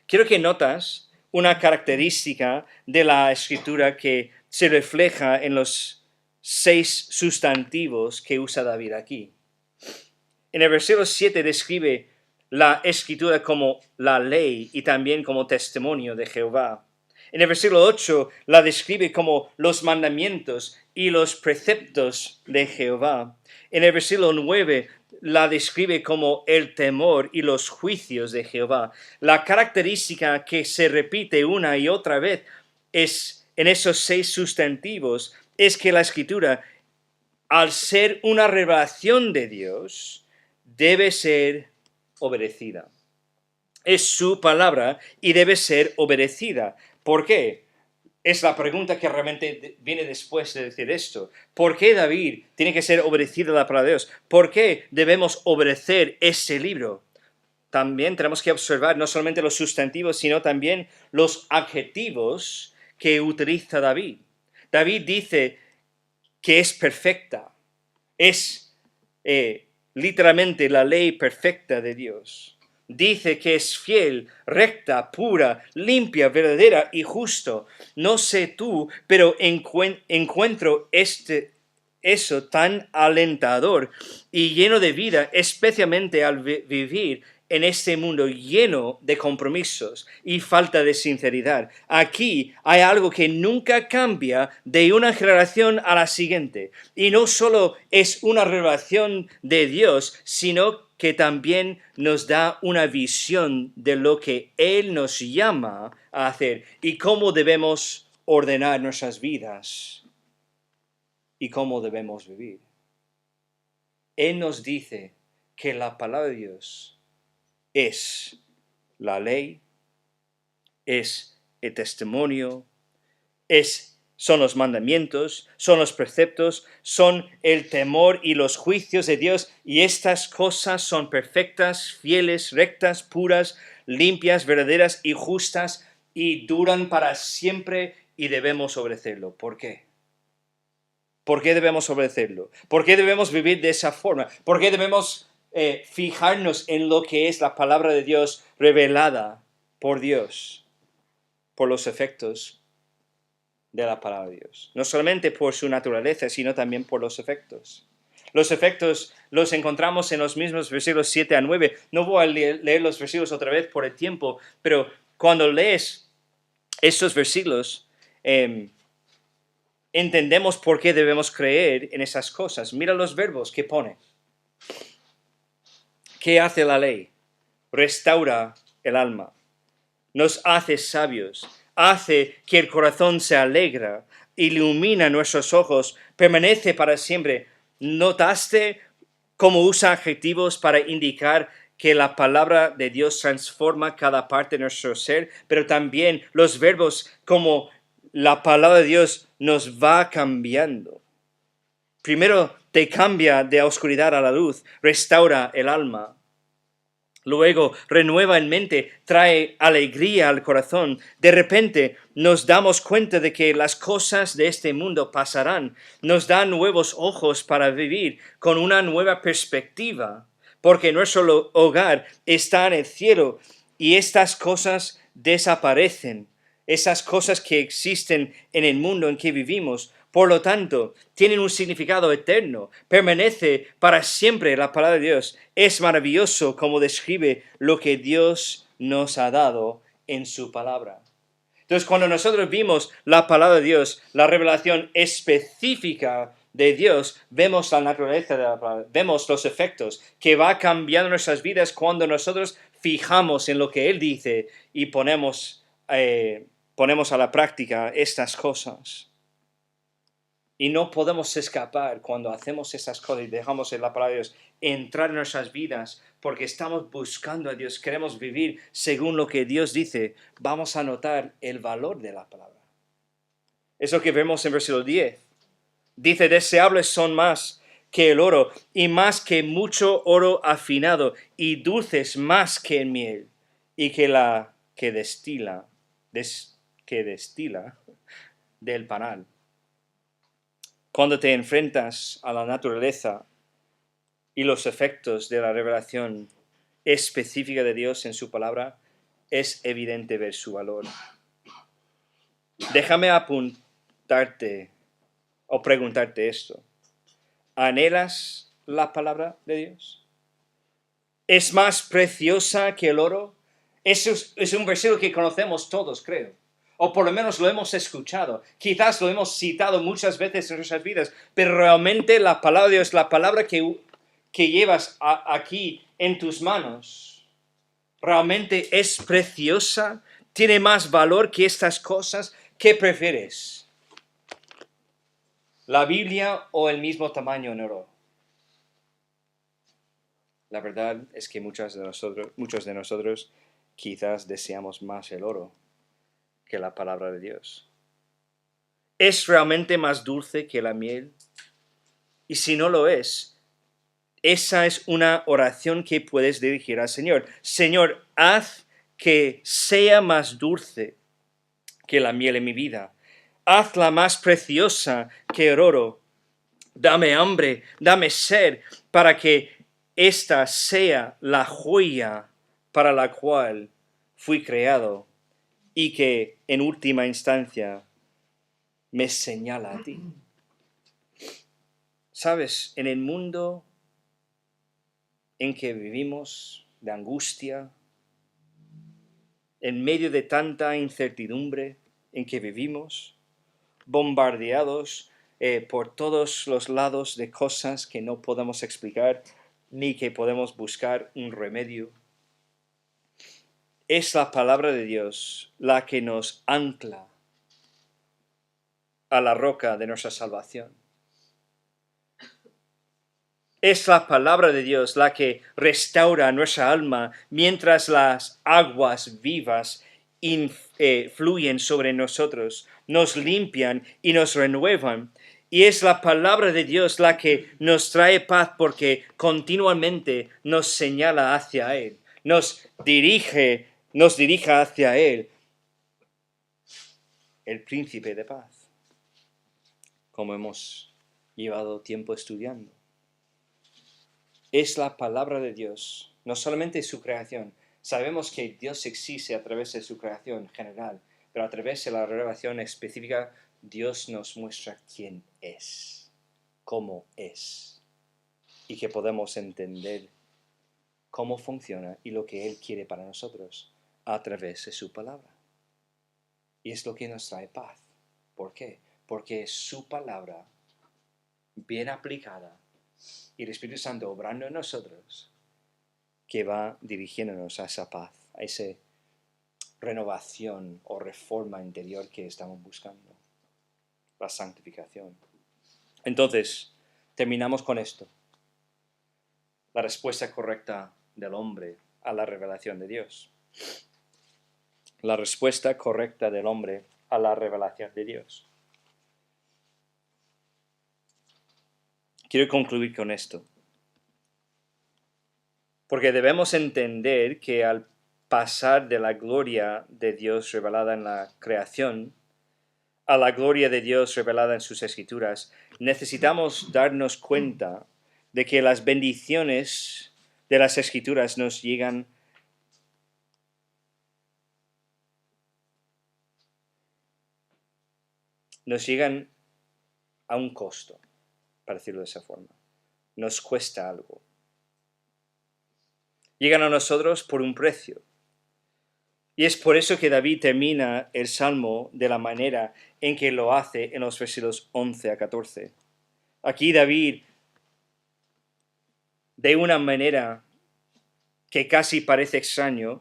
Speaker 5: Quiero que notas una característica de la escritura que se refleja en los 6 sustantivos que usa David aquí. En el versículo 7 describe la escritura como la ley y también como testimonio de Jehová. En el versículo 8 la describe como los mandamientos y los preceptos de Jehová. En el versículo 9 la describe como el temor y los juicios de Jehová. La característica que se repite una y otra vez es en esos 6 sustantivos es que la escritura, al ser una revelación de Dios, debe ser obedecida. Es su palabra y debe ser obedecida. ¿Por qué? es la pregunta que realmente viene después de decir esto. ¿Por qué David tiene que ser obedecido a la palabra de Dios? ¿Por qué debemos obedecer ese libro? También tenemos que observar no solamente los sustantivos, sino también los adjetivos que utiliza David. David dice que es perfecta, es literalmente la ley perfecta de Dios. Dice que es fiel, recta, pura, limpia, verdadera y justo. No sé tú, pero encuentro eso tan alentador y lleno de vida, especialmente al vivir en este mundo lleno de compromisos y falta de sinceridad. Aquí hay algo que nunca cambia de una generación a la siguiente. Y no solo es una revelación de Dios, sino que también nos da una visión de lo que Él nos llama a hacer y cómo debemos ordenar nuestras vidas y cómo debemos vivir. Él nos dice que la palabra de Dios es la ley, es el testimonio, son los mandamientos, son los preceptos, son el temor y los juicios de Dios, y estas cosas son perfectas, fieles, rectas, puras, limpias, verdaderas y justas, y duran para siempre, y debemos obedecerlo. ¿Por qué? ¿Por qué debemos obedecerlo? ¿Por qué debemos vivir de esa forma? ¿Por qué debemos fijarnos en lo que es la palabra de Dios revelada por Dios, por los efectos de la palabra de Dios? No solamente por su naturaleza, sino también por los efectos. Los efectos los encontramos en los mismos versículos 7 a 9. No voy a leer los versículos otra vez por el tiempo, pero cuando lees estos versículos, entendemos por qué debemos creer en esas cosas. Mira los verbos que pone. ¿Qué hace la ley? Restaura el alma, nos hace sabios, hace que el corazón se alegra, ilumina nuestros ojos, permanece para siempre. ¿Notaste cómo usa adjetivos para indicar que la palabra de Dios transforma cada parte de nuestro ser? Pero también los verbos como la palabra de Dios nos va cambiando. Primero te cambia de oscuridad a la luz, restaura el alma. Luego renueva en mente, trae alegría al corazón. De repente nos damos cuenta de que las cosas de este mundo pasarán. Nos da nuevos ojos para vivir con una nueva perspectiva, porque nuestro hogar está en el cielo y estas cosas desaparecen. Esas cosas que existen en el mundo en que vivimos, por lo tanto, tienen un significado eterno. Permanece para siempre la palabra de Dios. Es maravilloso como describe lo que Dios nos ha dado en su palabra. Entonces, cuando nosotros vimos la palabra de Dios, la revelación específica de Dios, vemos la naturaleza de la palabra, vemos los efectos que va cambiando nuestras vidas cuando nosotros fijamos en lo que Él dice y ponemos a la práctica estas cosas. Y no podemos escapar cuando hacemos esas cosas y dejamos en la palabra de Dios entrar en nuestras vidas porque estamos buscando a Dios, queremos vivir según lo que Dios dice. Vamos a notar el valor de la palabra. Es lo que vemos en versículo 10. Dice, deseables son más que el oro y más que mucho oro afinado y dulces más que el miel y que destila del panal. Cuando te enfrentas a la naturaleza y los efectos de la revelación específica de Dios en su palabra, es evidente ver su valor. Déjame apuntarte o preguntarte esto. ¿Anhelas la palabra de Dios? ¿Es más preciosa que el oro? Eso es un versículo que conocemos todos, creo. O por lo menos lo hemos escuchado. Quizás lo hemos citado muchas veces en nuestras vidas, pero realmente la palabra de Dios, la palabra que llevas aquí en tus manos, realmente es preciosa, tiene más valor que estas cosas. ¿Qué prefieres? ¿La Biblia o el mismo tamaño en oro? La verdad es que muchos de nosotros quizás deseamos más el oro que la palabra de Dios. ¿Es realmente más dulce que la miel? Y si no lo es, esa es una oración que puedes dirigir al Señor. Señor, haz que sea más dulce que la miel en mi vida. Hazla más preciosa que el oro. Dame hambre, dame sed, para que esta sea la joya para la cual fui creado y que en última instancia me señala a ti. Sabes, en el mundo en que vivimos de angustia, en medio de tanta incertidumbre en que vivimos, bombardeados por todos los lados de cosas que no podemos explicar ni que podemos buscar un remedio, es la palabra de Dios la que nos ancla a la roca de nuestra salvación. Es la palabra de Dios la que restaura nuestra alma mientras las aguas vivas fluyen sobre nosotros, nos limpian y nos renuevan. Y es la palabra de Dios la que nos trae paz porque continuamente nos señala hacia Él, nos dirige hacia Él, el príncipe de paz, como hemos llevado tiempo estudiando. Es la palabra de Dios, no solamente su creación. Sabemos que Dios existe a través de su creación general, pero a través de la revelación específica, Dios nos muestra quién es, cómo es, y que podemos entender cómo funciona y lo que Él quiere para nosotros a través de su palabra. Y es lo que nos trae paz. ¿Por qué? Porque es su palabra bien aplicada y el Espíritu Santo obrando en nosotros que va dirigiéndonos a esa paz, a esa renovación o reforma interior que estamos buscando, la santificación. Entonces, terminamos con esto. La respuesta correcta del hombre a la revelación de Dios. La respuesta correcta del hombre a la revelación de Dios. Quiero concluir con esto, porque debemos entender que al pasar de la gloria de Dios revelada en la creación a la gloria de Dios revelada en sus escrituras, necesitamos darnos cuenta de que las bendiciones de las escrituras nos llegan a un costo, para decirlo de esa forma. Nos cuesta algo. Llegan a nosotros por un precio. Y es por eso que David termina el Salmo de la manera en que lo hace en los versículos 11 a 14. Aquí David, de una manera que casi parece extraña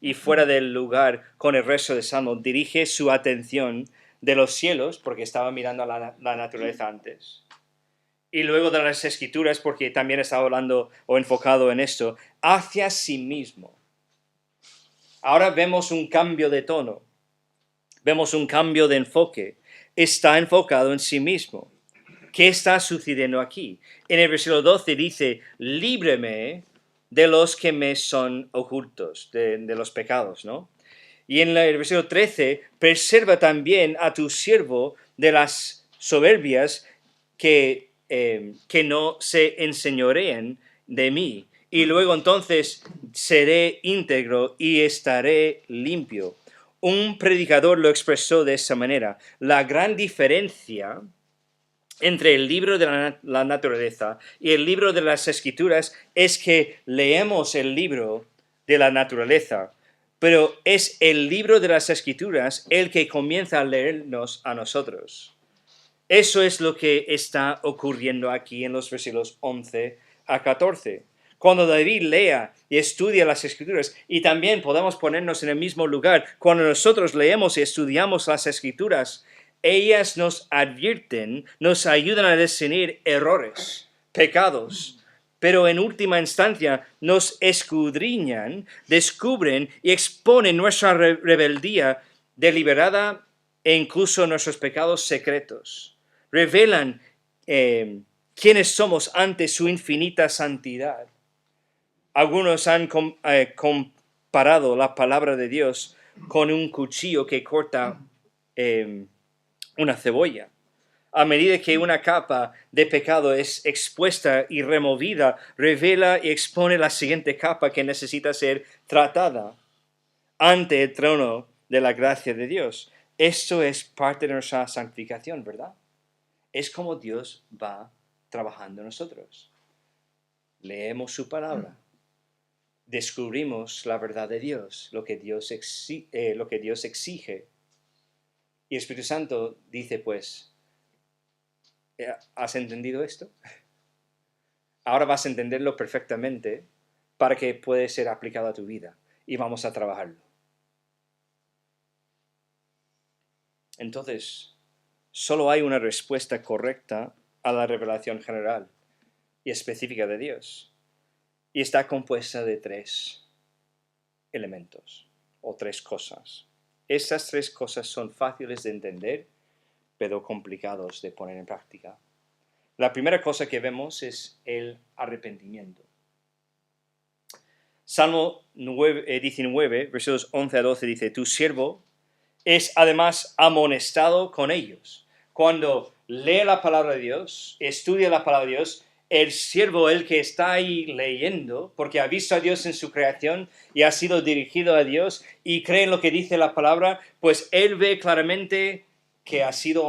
Speaker 5: y fuera del lugar con el resto del Salmo, dirige su atención de los cielos, porque estaba mirando a la naturaleza antes, y luego de las escrituras, porque también estaba hablando o enfocado en esto, hacia sí mismo. Ahora vemos un cambio de tono, vemos un cambio de enfoque. Está enfocado en sí mismo. ¿Qué está sucediendo aquí? En el versículo 12 dice, líbreme de los que me son ocultos, de los pecados, ¿no? Y en el versículo 13, preserva también a tu siervo de las soberbias que no se enseñoreen de mí. Y luego entonces seré íntegro y estaré limpio. Un predicador lo expresó de esa manera. La gran diferencia entre el libro de la naturaleza y el libro de las escrituras es que leemos el libro de la naturaleza, pero es el libro de las escrituras el que comienza a leernos a nosotros. Eso es lo que está ocurriendo aquí en los versículos 11 a 14. Cuando David lea y estudia las escrituras, y también podemos ponernos en el mismo lugar, cuando nosotros leemos y estudiamos las escrituras, ellas nos advierten, nos ayudan a discernir errores, pecados, pero en última instancia nos escudriñan, descubren y exponen nuestra rebeldía deliberada e incluso nuestros pecados secretos. Revelan quiénes somos ante su infinita santidad. Algunos han comparado la palabra de Dios con un cuchillo que corta una cebolla. A medida que una capa de pecado es expuesta y removida, revela y expone la siguiente capa que necesita ser tratada ante el trono de la gracia de Dios. Esto es parte de nuestra santificación, ¿verdad? Es como Dios va trabajando en nosotros. Leemos su palabra. Descubrimos la verdad de Dios, lo que Dios exige. Y el Espíritu Santo dice, pues, ¿has entendido esto? Ahora vas a entenderlo perfectamente para que pueda ser aplicado a tu vida y vamos a trabajarlo. Entonces, solo hay una respuesta correcta a la revelación general y específica de Dios. Y está compuesta de 3 elementos o 3 cosas. Estas 3 cosas son fáciles de entender, pero complicados de poner en práctica. La primera cosa que vemos es el arrepentimiento. Salmo 19, versículos 11 a 12 dice, tu siervo es además amonestado con ellos. Cuando lee la palabra de Dios, estudia la palabra de Dios, el siervo, el que está ahí leyendo, porque ha visto a Dios en su creación y ha sido dirigido a Dios y cree en lo que dice la palabra, pues él ve claramente que ha sido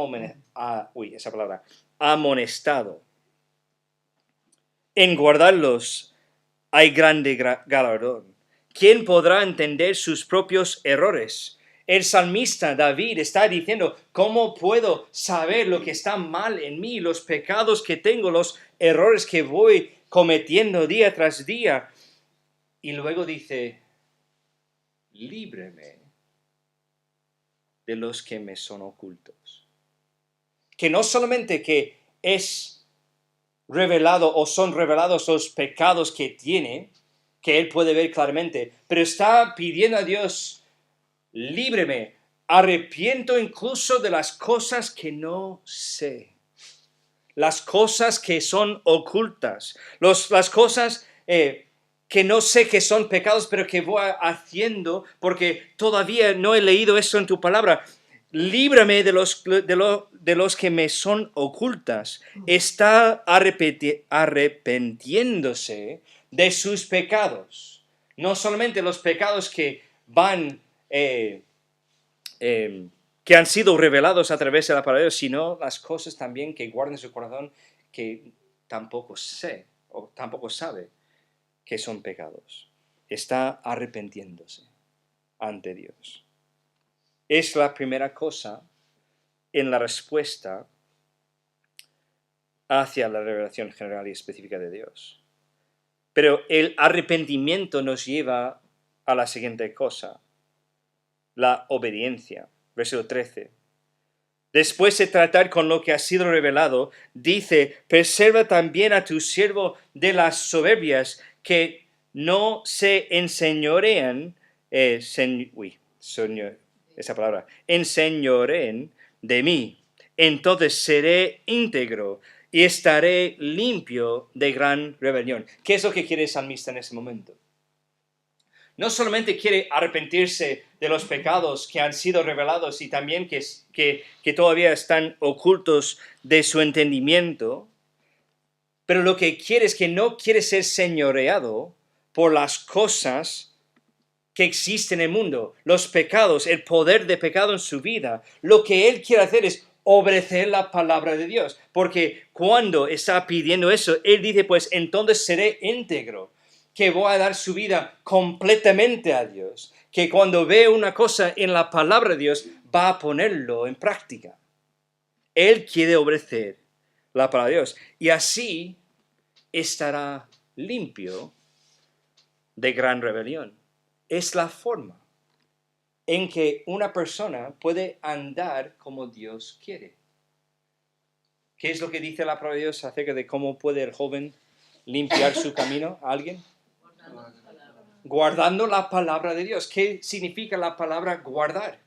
Speaker 5: amonestado. En guardarlos hay grande galardón. ¿Quién podrá entender sus propios errores? El salmista David está diciendo, ¿cómo puedo saber lo que está mal en mí, los pecados que tengo, los errores que voy cometiendo día tras día? Y luego dice, líbreme de los que me son ocultos. Que no solamente que es revelado o son revelados los pecados que tiene, que él puede ver claramente, pero está pidiendo a Dios, líbreme, arrepiento incluso de las cosas que no sé, las cosas que son ocultas, las cosas que no sé que son pecados, pero que voy haciendo porque todavía no he leído eso en tu palabra. Líbrame de los que me son ocultas. Está arrepentiéndose de sus pecados. No solamente los pecados que van, que han sido revelados a través de la palabra de Dios, sino las cosas también que guarda en su corazón que tampoco sé o tampoco sabe que son pecados. Está arrepentiéndose ante Dios. Es la primera cosa en la respuesta hacia la revelación general y específica de Dios. Pero el arrepentimiento nos lleva a la siguiente cosa, la obediencia. Versículo 13. Después de tratar con lo que ha sido revelado, dice, preserva también a tu siervo de las soberbias que no se enseñoreen, enseñoreen de mí. Entonces seré íntegro y estaré limpio de gran rebelión. ¿Qué es lo que quiere el salmista en ese momento? No solamente quiere arrepentirse de los pecados que han sido revelados y también que todavía están ocultos de su entendimiento, pero lo que quiere es que no quiere ser señoreado por las cosas que existen en el mundo, los pecados, el poder de pecado en su vida. Lo que él quiere hacer es obedecer la palabra de Dios, porque cuando está pidiendo eso, él dice, pues entonces seré íntegro, que voy a dar su vida completamente a Dios, que cuando ve una cosa en la palabra de Dios, va a ponerlo en práctica. Él quiere obedecer la palabra de Dios, y así estará limpio de gran rebelión. Es la forma en que una persona puede andar como Dios quiere. ¿Qué es lo que dice la palabra de Dios acerca de cómo puede el joven limpiar su camino a alguien? Guardando la palabra de Dios. ¿Qué significa la palabra guardar?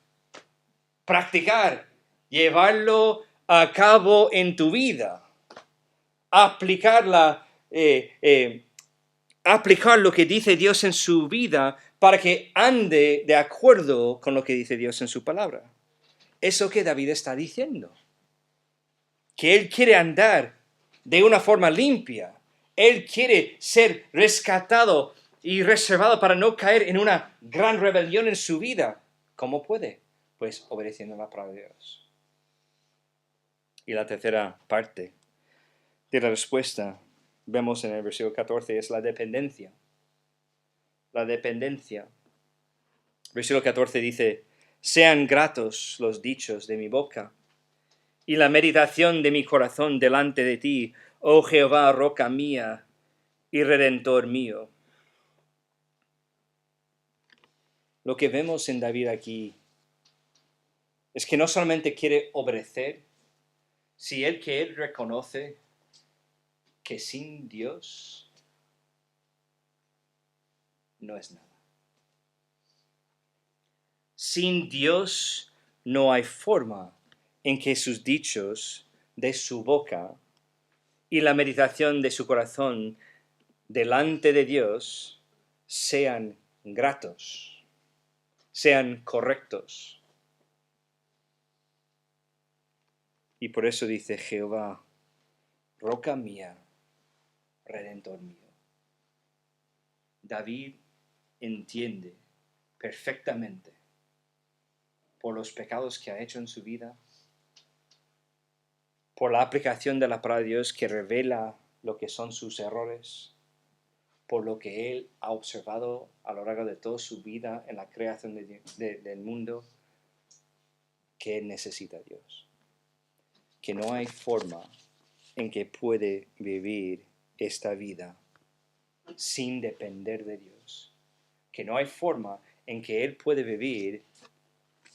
Speaker 5: practicar, llevarlo a cabo en tu vida, aplicar lo que dice Dios en su vida para que ande de acuerdo con lo que dice Dios en su palabra. Eso que David está diciendo, que él quiere andar de una forma limpia, él quiere ser rescatado y reservado para no caer en una gran rebelión en su vida. ¿Cómo puede? Pues obedeciendo la palabra de Dios. Y la tercera parte de la respuesta, vemos en el versículo 14, es la dependencia. La dependencia. Versículo 14 dice, sean gratos los dichos de mi boca y la meditación de mi corazón delante de ti, oh Jehová, roca mía y redentor mío. Lo que vemos en David aquí es que no solamente quiere obedecer, sino que él reconoce que sin Dios no es nada. Sin Dios no hay forma en que sus dichos de su boca y la meditación de su corazón delante de Dios sean gratos, sean correctos. Y por eso dice Jehová, roca mía, redentor mío. David entiende perfectamente por los pecados que ha hecho en su vida, por la aplicación de la palabra de Dios que revela lo que son sus errores, por lo que él ha observado a lo largo de toda su vida en la creación del mundo, que él necesita a Dios. Que no hay forma en que puede vivir esta vida sin depender de Dios. Que no hay forma en que él puede vivir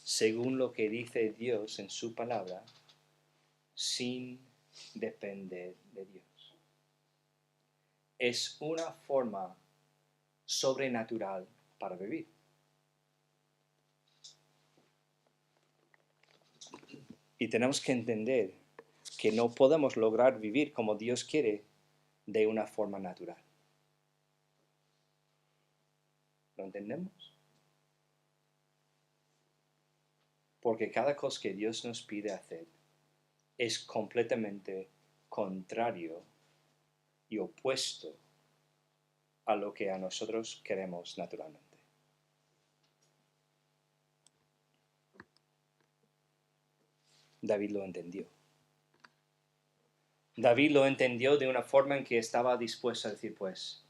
Speaker 5: según lo que dice Dios en su palabra, sin depender de Dios. Es una forma sobrenatural para vivir. Y tenemos que entender que no podemos lograr vivir como Dios quiere de una forma natural. ¿Lo entendemos? Porque cada cosa que Dios nos pide hacer es completamente contrario y opuesto a lo que a nosotros queremos naturalmente. David lo entendió. David lo entendió de una forma en que estaba dispuesto a decir, pues,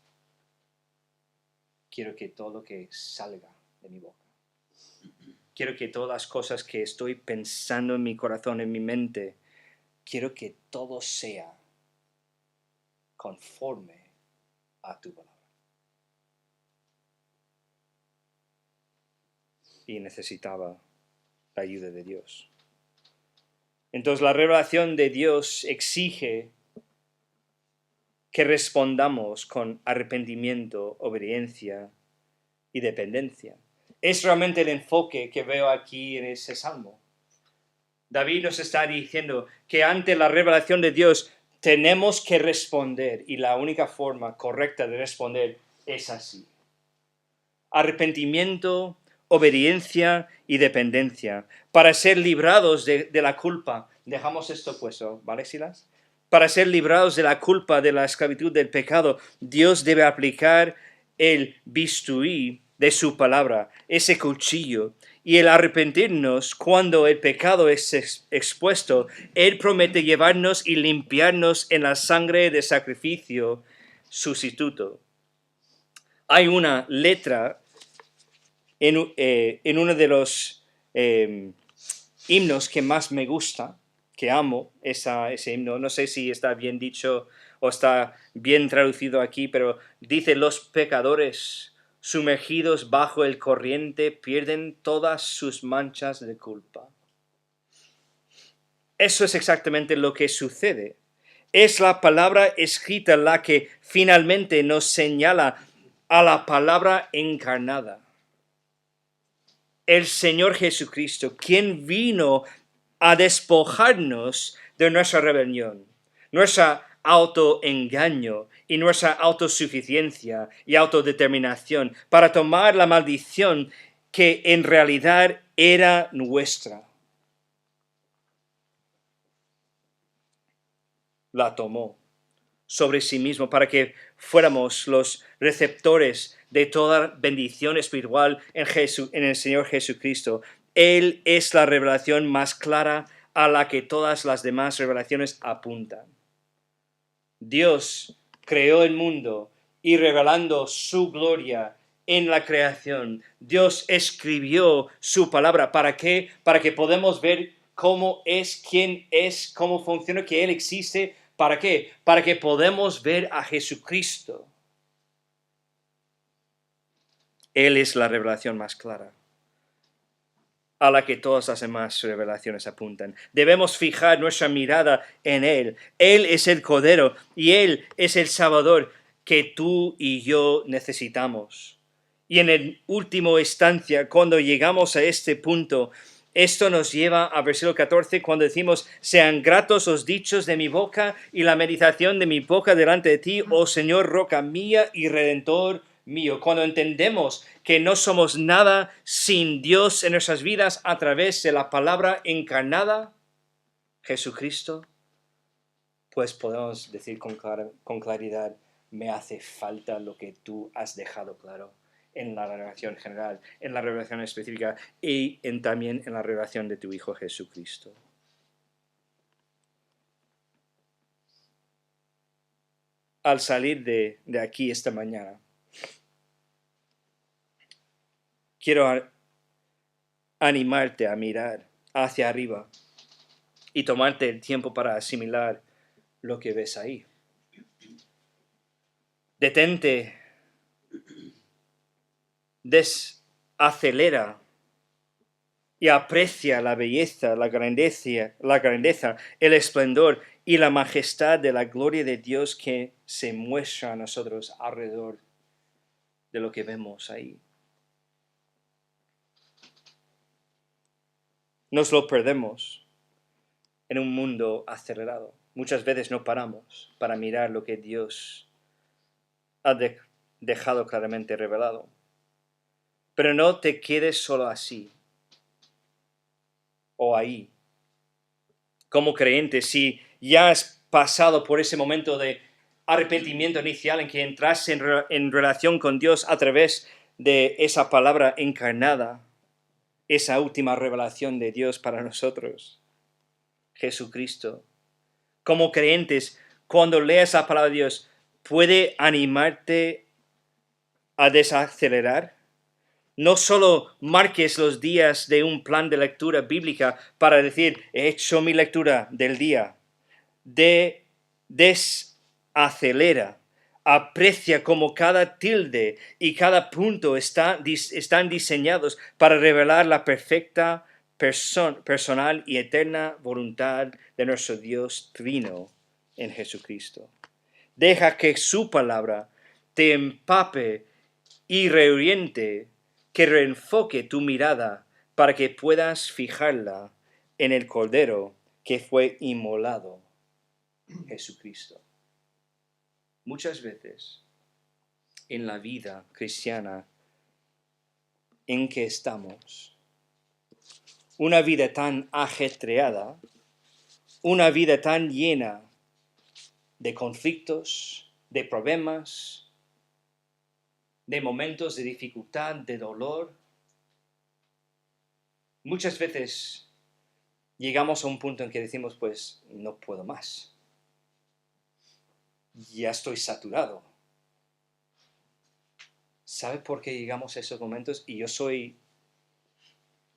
Speaker 5: quiero que todo lo que salga de mi boca, quiero que todas las cosas que estoy pensando en mi corazón, en mi mente, quiero que todo sea conforme a tu palabra. Y necesitaba la ayuda de Dios. Entonces la revelación de Dios exige que respondamos con arrepentimiento, obediencia y dependencia. Es realmente el enfoque que veo aquí en ese salmo. David nos está diciendo que ante la revelación de Dios tenemos que responder, y la única forma correcta de responder es así. Arrepentimiento, obediencia y dependencia, para ser librados de la culpa. Dejamos esto puesto, ¿vale, Silas? Para ser librados de la culpa, de la esclavitud, del pecado, Dios debe aplicar el bisturí de su palabra, ese cuchillo, y el arrepentirnos cuando el pecado es expuesto. Él promete llevarnos y limpiarnos en la sangre de sacrificio sustituto. Hay una letra en uno de los himnos que más me gusta, que amo ese himno. No sé si está bien dicho o está bien traducido aquí, pero dice: los pecadores sumergidos bajo el corriente pierden todas sus manchas de culpa. Eso es exactamente lo que sucede. Es la palabra escrita la que finalmente nos señala a la palabra encarnada. el Señor Jesucristo, quien vino a despojarnos de nuestra rebelión, nuestro autoengaño y nuestra autosuficiencia y autodeterminación, para tomar la maldición que en realidad era nuestra. La tomó sobre sí mismo para que fuéramos los receptores de toda bendición espiritual en el Señor Jesucristo. Él es la revelación más clara a la que todas las demás revelaciones apuntan. Dios creó el mundo y revelando su gloria en la creación, Dios escribió su palabra. ¿Para qué? Para que podamos ver cómo es, quién es, cómo funciona, que Él existe. ¿Para qué? Para que podamos ver a Jesucristo. Él es la revelación más clara a la que todas las demás revelaciones apuntan. Debemos fijar nuestra mirada en Él. Él es el Cordero y Él es el Salvador que tú y yo necesitamos. Y en el último instancia, cuando llegamos a este punto, esto nos lleva a versículo 14, cuando decimos, sean gratos los dichos de mi boca y la meditación de mi boca delante de ti, oh Señor, roca mía y redentor mío. Cuando entendemos que no somos nada sin Dios en nuestras vidas a través de la palabra encarnada, Jesucristo, pues podemos decir con claridad, me hace falta lo que tú has dejado claro en la revelación general, en la revelación específica y también en la revelación de tu Hijo Jesucristo. Al salir de aquí esta mañana, quiero animarte a mirar hacia arriba y tomarte el tiempo para asimilar lo que ves ahí. Detente, desacelera y aprecia la belleza, la grandeza, el esplendor y la majestad de la gloria de Dios que se muestra a nosotros alrededor de lo que vemos ahí. Nos lo perdemos en un mundo acelerado. Muchas veces no paramos para mirar lo que Dios ha dejado claramente revelado. Pero no te quedes solo así o ahí. Como creyente, si ya has pasado por ese momento de arrepentimiento inicial en que entraste en relación con Dios a través de esa palabra encarnada, esa última revelación de Dios para nosotros, Jesucristo. Como creyentes, cuando leas la palabra de Dios, ¿puede animarte a desacelerar? No solo marques los días de un plan de lectura bíblica para decir, he hecho mi lectura del día. Desacelera. Aprecia cómo cada tilde y cada punto están diseñados para revelar la perfecta, personal y eterna voluntad de nuestro Dios trino en Jesucristo. Deja que su palabra te empape y reoriente, que reenfoque tu mirada para que puedas fijarla en el Cordero que fue inmolado, Jesucristo. Muchas veces en la vida cristiana en que estamos, una vida tan ajetreada, una vida tan llena de conflictos, de problemas, de momentos de dificultad, de dolor. Muchas veces llegamos a un punto en que decimos, pues, no puedo más. Ya estoy saturado. ¿Sabe por qué llegamos a esos momentos? Y yo soy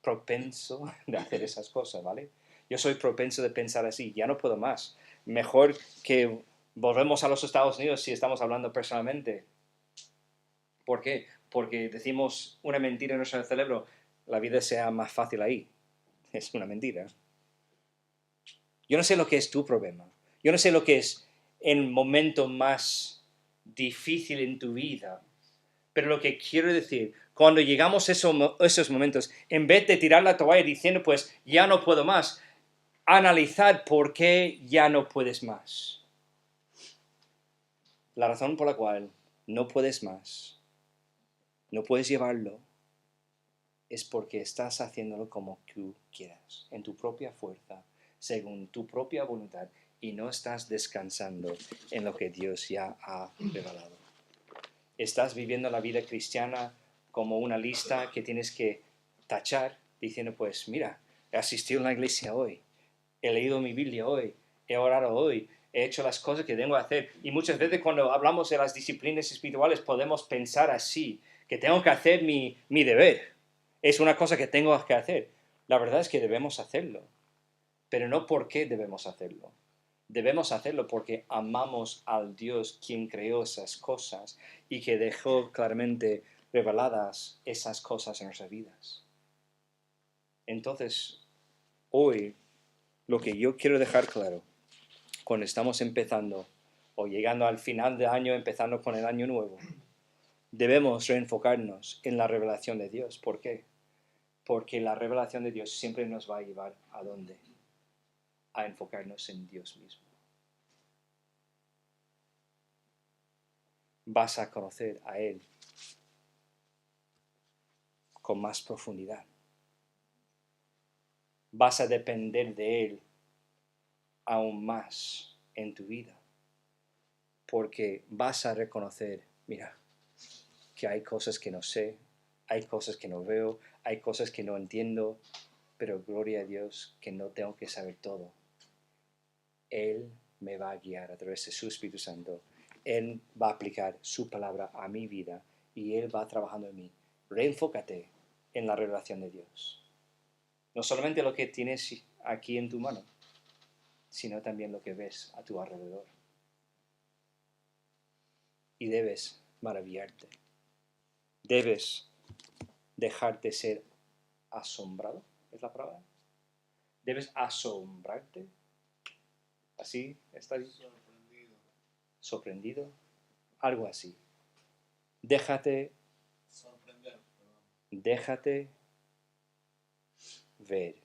Speaker 5: propenso de hacer esas cosas, ¿vale? Yo soy propenso de pensar así, ya no puedo más. Mejor que volvemos a los Estados Unidos si estamos hablando personalmente. ¿Por qué? Porque decimos una mentira en nuestro cerebro, la vida sea más fácil ahí. Es una mentira. Yo no sé lo que es tu problema. Yo no sé lo que es el momento más difícil en tu vida. Pero lo que quiero decir, cuando llegamos a esos momentos, en vez de tirar la toalla diciendo, pues ya no puedo más, analizar por qué ya no puedes más. La razón por la cual no puedes más, no puedes llevarlo, es porque estás haciéndolo como tú quieras, en tu propia fuerza, según tu propia voluntad, y no estás descansando en lo que Dios ya ha revelado. Estás viviendo la vida cristiana como una lista que tienes que tachar, diciendo, pues mira, he asistido a la iglesia hoy, he leído mi Biblia hoy, he orado hoy, he hecho las cosas que tengo que hacer. Y muchas veces cuando hablamos de las disciplinas espirituales podemos pensar así, que tengo que hacer mi deber. Es una cosa que tengo que hacer. La verdad es que debemos hacerlo, pero no porque debemos hacerlo. Debemos hacerlo porque amamos al Dios quien creó esas cosas y que dejó claramente reveladas esas cosas en nuestras vidas. Entonces, hoy, lo que yo quiero dejar claro, cuando estamos empezando o llegando al final del año, empezando con el año nuevo, debemos reenfocarnos en la revelación de Dios. ¿Por qué? Porque la revelación de Dios siempre nos va a llevar ¿a dónde? A enfocarnos en Dios mismo. Vas a conocer a Él con más profundidad. Vas a depender de Él aún más en tu vida. Porque vas a reconocer, mira, que hay cosas que no sé, hay cosas que no veo, hay cosas que no entiendo, pero gloria a Dios que no tengo que saber todo. Él me va a guiar a través de su Espíritu Santo. Él va a aplicar su palabra a mi vida y Él va trabajando en mí. Reenfócate en la revelación de Dios. No solamente lo que tienes aquí en tu mano, sino también lo que ves a tu alrededor. Y debes maravillarte. Debes dejarte ser asombrado, ¿es la palabra? Debes asombrarte. ¿Así está ahí? Sorprendido. Algo así. Déjate ver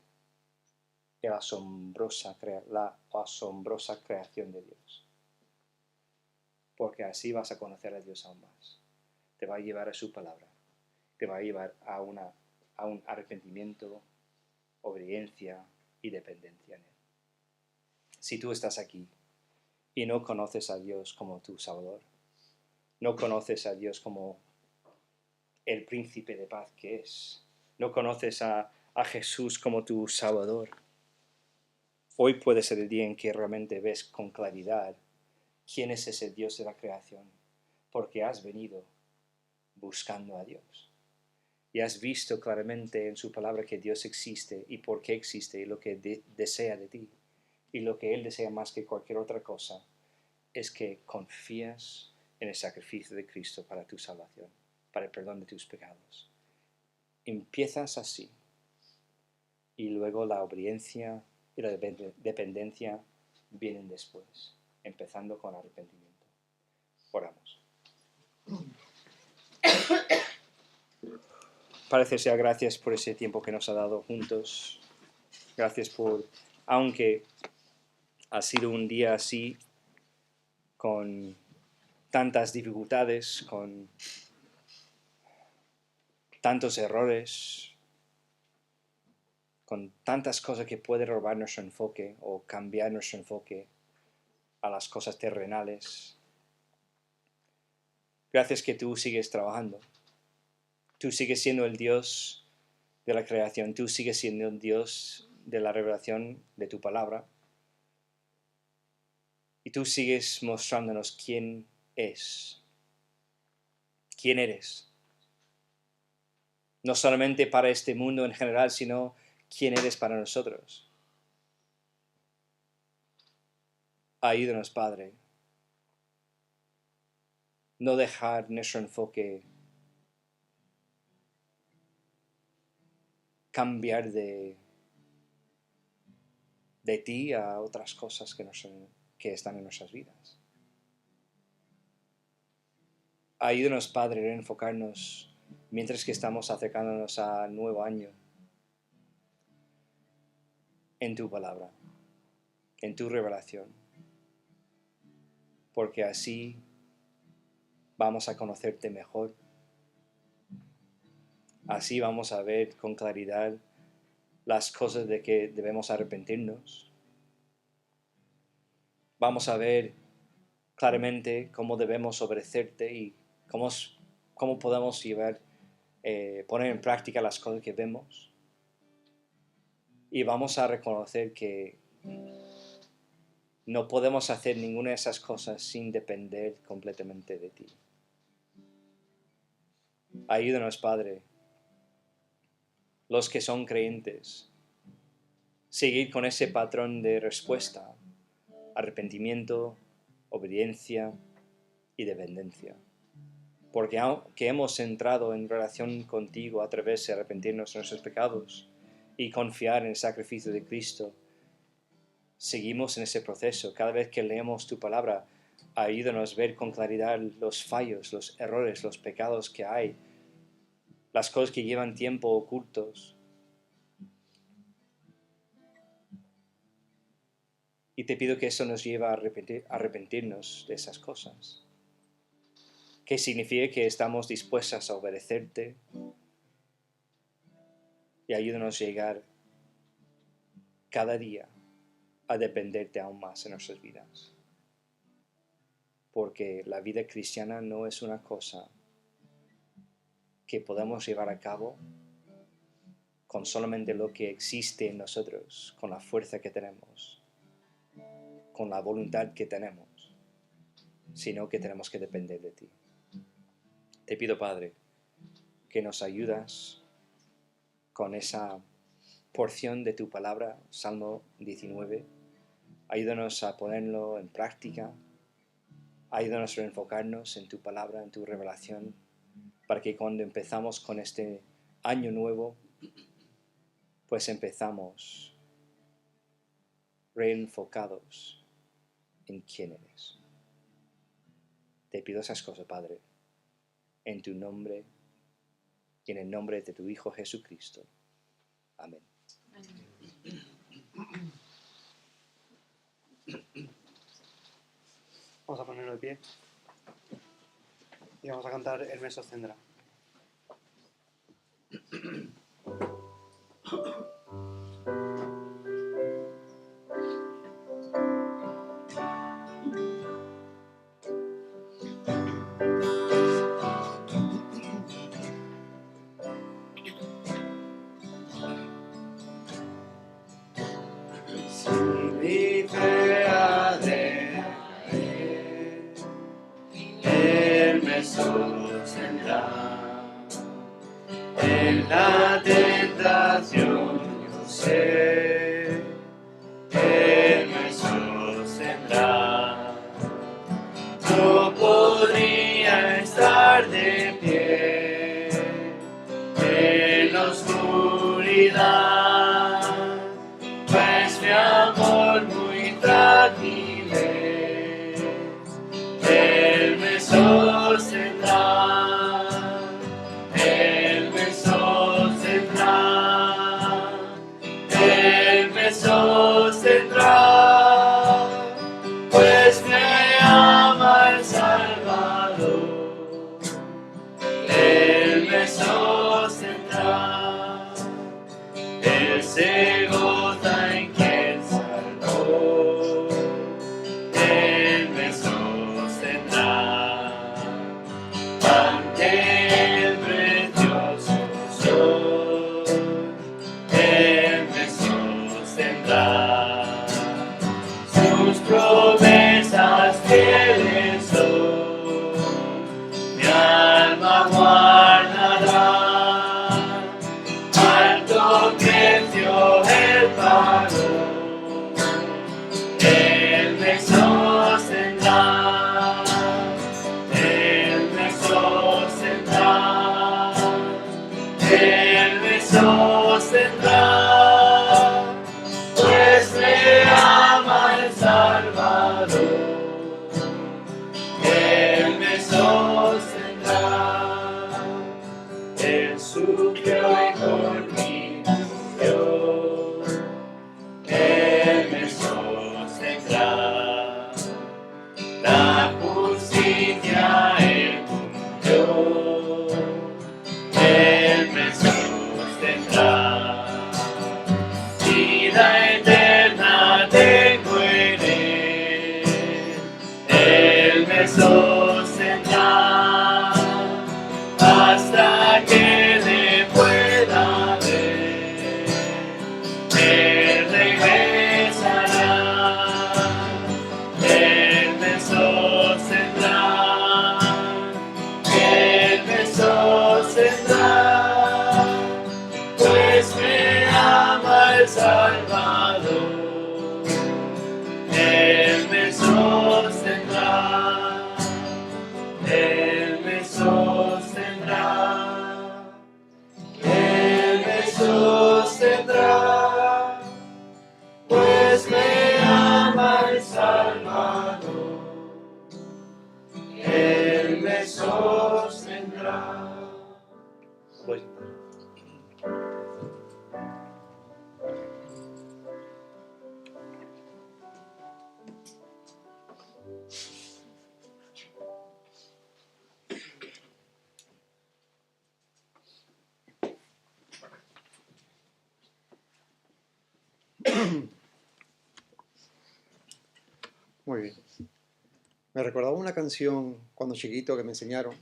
Speaker 5: la asombrosa creación de Dios. Porque así vas a conocer a Dios aún más. Te va a llevar a su palabra. Te va a llevar a un arrepentimiento, obediencia y dependencia en Él. Si tú estás aquí y no conoces a Dios como tu Salvador, no conoces a Dios como el príncipe de paz que es, no conoces a Jesús como tu Salvador, hoy puede ser el día en que realmente ves con claridad quién es ese Dios de la creación, porque has venido buscando a Dios. Y has visto claramente en su palabra que Dios existe y por qué existe y lo que desea de ti. Y lo que Él desea más que cualquier otra cosa es que confías en el sacrificio de Cristo para tu salvación, para el perdón de tus pecados. Empiezas así y luego la obediencia y la dependencia vienen después, empezando con arrepentimiento. Oramos. Padre sea, gracias por ese tiempo que nos ha dado juntos. Gracias por, aunque ha sido un día así, con tantas dificultades, con tantos errores, con tantas cosas que puede robar nuestro enfoque o cambiar nuestro enfoque a las cosas terrenales. Gracias que tú sigues trabajando. Tú sigues siendo el Dios de la creación. Tú sigues siendo el Dios de la revelación de tu palabra. Y tú sigues mostrándonos quién es. ¿Quién eres? No solamente para este mundo en general, sino quién eres para nosotros. Ayúdanos, Padre. No dejar nuestro enfoque cambiar de ti a otras cosas que están en nuestras vidas. Ayúdanos, Padre, a enfocarnos mientras que estamos acercándonos al nuevo año, en tu palabra, en tu revelación, porque así vamos a conocerte mejor, así vamos a ver con claridad las cosas de que debemos arrepentirnos, vamos a ver claramente cómo debemos obedecerte y cómo podemos poner en práctica las cosas que vemos. Y vamos a reconocer que no podemos hacer ninguna de esas cosas sin depender completamente de ti. Ayúdanos, Padre, los que son creyentes, seguir con ese patrón de respuesta, arrepentimiento, obediencia y dependencia. Porque aunque hemos entrado en relación contigo a través de arrepentirnos de nuestros pecados y confiar en el sacrificio de Cristo, seguimos en ese proceso. Cada vez que leemos tu palabra, ayúdanos a ver con claridad los fallos, los errores, los pecados que hay, las cosas que llevan tiempo ocultos. Y te pido que eso nos lleve a arrepentirnos de esas cosas. Que signifique que estamos dispuestas a obedecerte y ayúdanos a llegar cada día a dependerte aún más en nuestras vidas. Porque la vida cristiana no es una cosa que podamos llevar a cabo con solamente lo que existe en nosotros, con la fuerza que tenemos, con la voluntad que tenemos, sino que tenemos que depender de ti. Te pido, Padre, que nos ayudas con esa porción de tu palabra, Salmo 19. Ayúdanos a ponerlo en práctica. Ayúdanos a enfocarnos en tu palabra, en tu revelación, para que cuando empezamos con este año nuevo, pues empezamos reenfocados en quién eres. Te pido esas cosas, Padre, en tu nombre y en el nombre de tu Hijo Jesucristo. Amén.
Speaker 1: Vamos a ponerlo de pie y vamos a cantar El me sostendrá.
Speaker 2: Mi fe ha de caer, Él me sostendrá. En la tentación yo sé, Él me sostendrá. No podría estar de pie en la oscuridad, pues mi amor muy frágil es. Él me sostendrá, Él me sostendrá, Él me sostendrá, pues me ama el Salvador. Él me sostendrá, Él se goza en quien salvó. Él me sostendrá ante el precioso sol. Él me sostendrá, sus promesas fieles son, mi alma guardará. Alto precio Él pagó, Él me sostendrá, Él me sostendrá, Él me sostendrá, pues me ama el Salvador. Él me sostendrá, inicia el mundo, Él me sostendrá. Vida eterna tengo en Él me sostendrá hasta que le pueda ver. Él regresará, Él me sostendrá, Él me sostendrá, pues me ama el Salvador. Él me sostendrá, Él me sostendrá, Él me sostendrá, pues me ama el Salvador. Él me sostendrá.
Speaker 1: Pues,
Speaker 7: Muy bien. Me recordaba una canción cuando chiquito que me enseñaron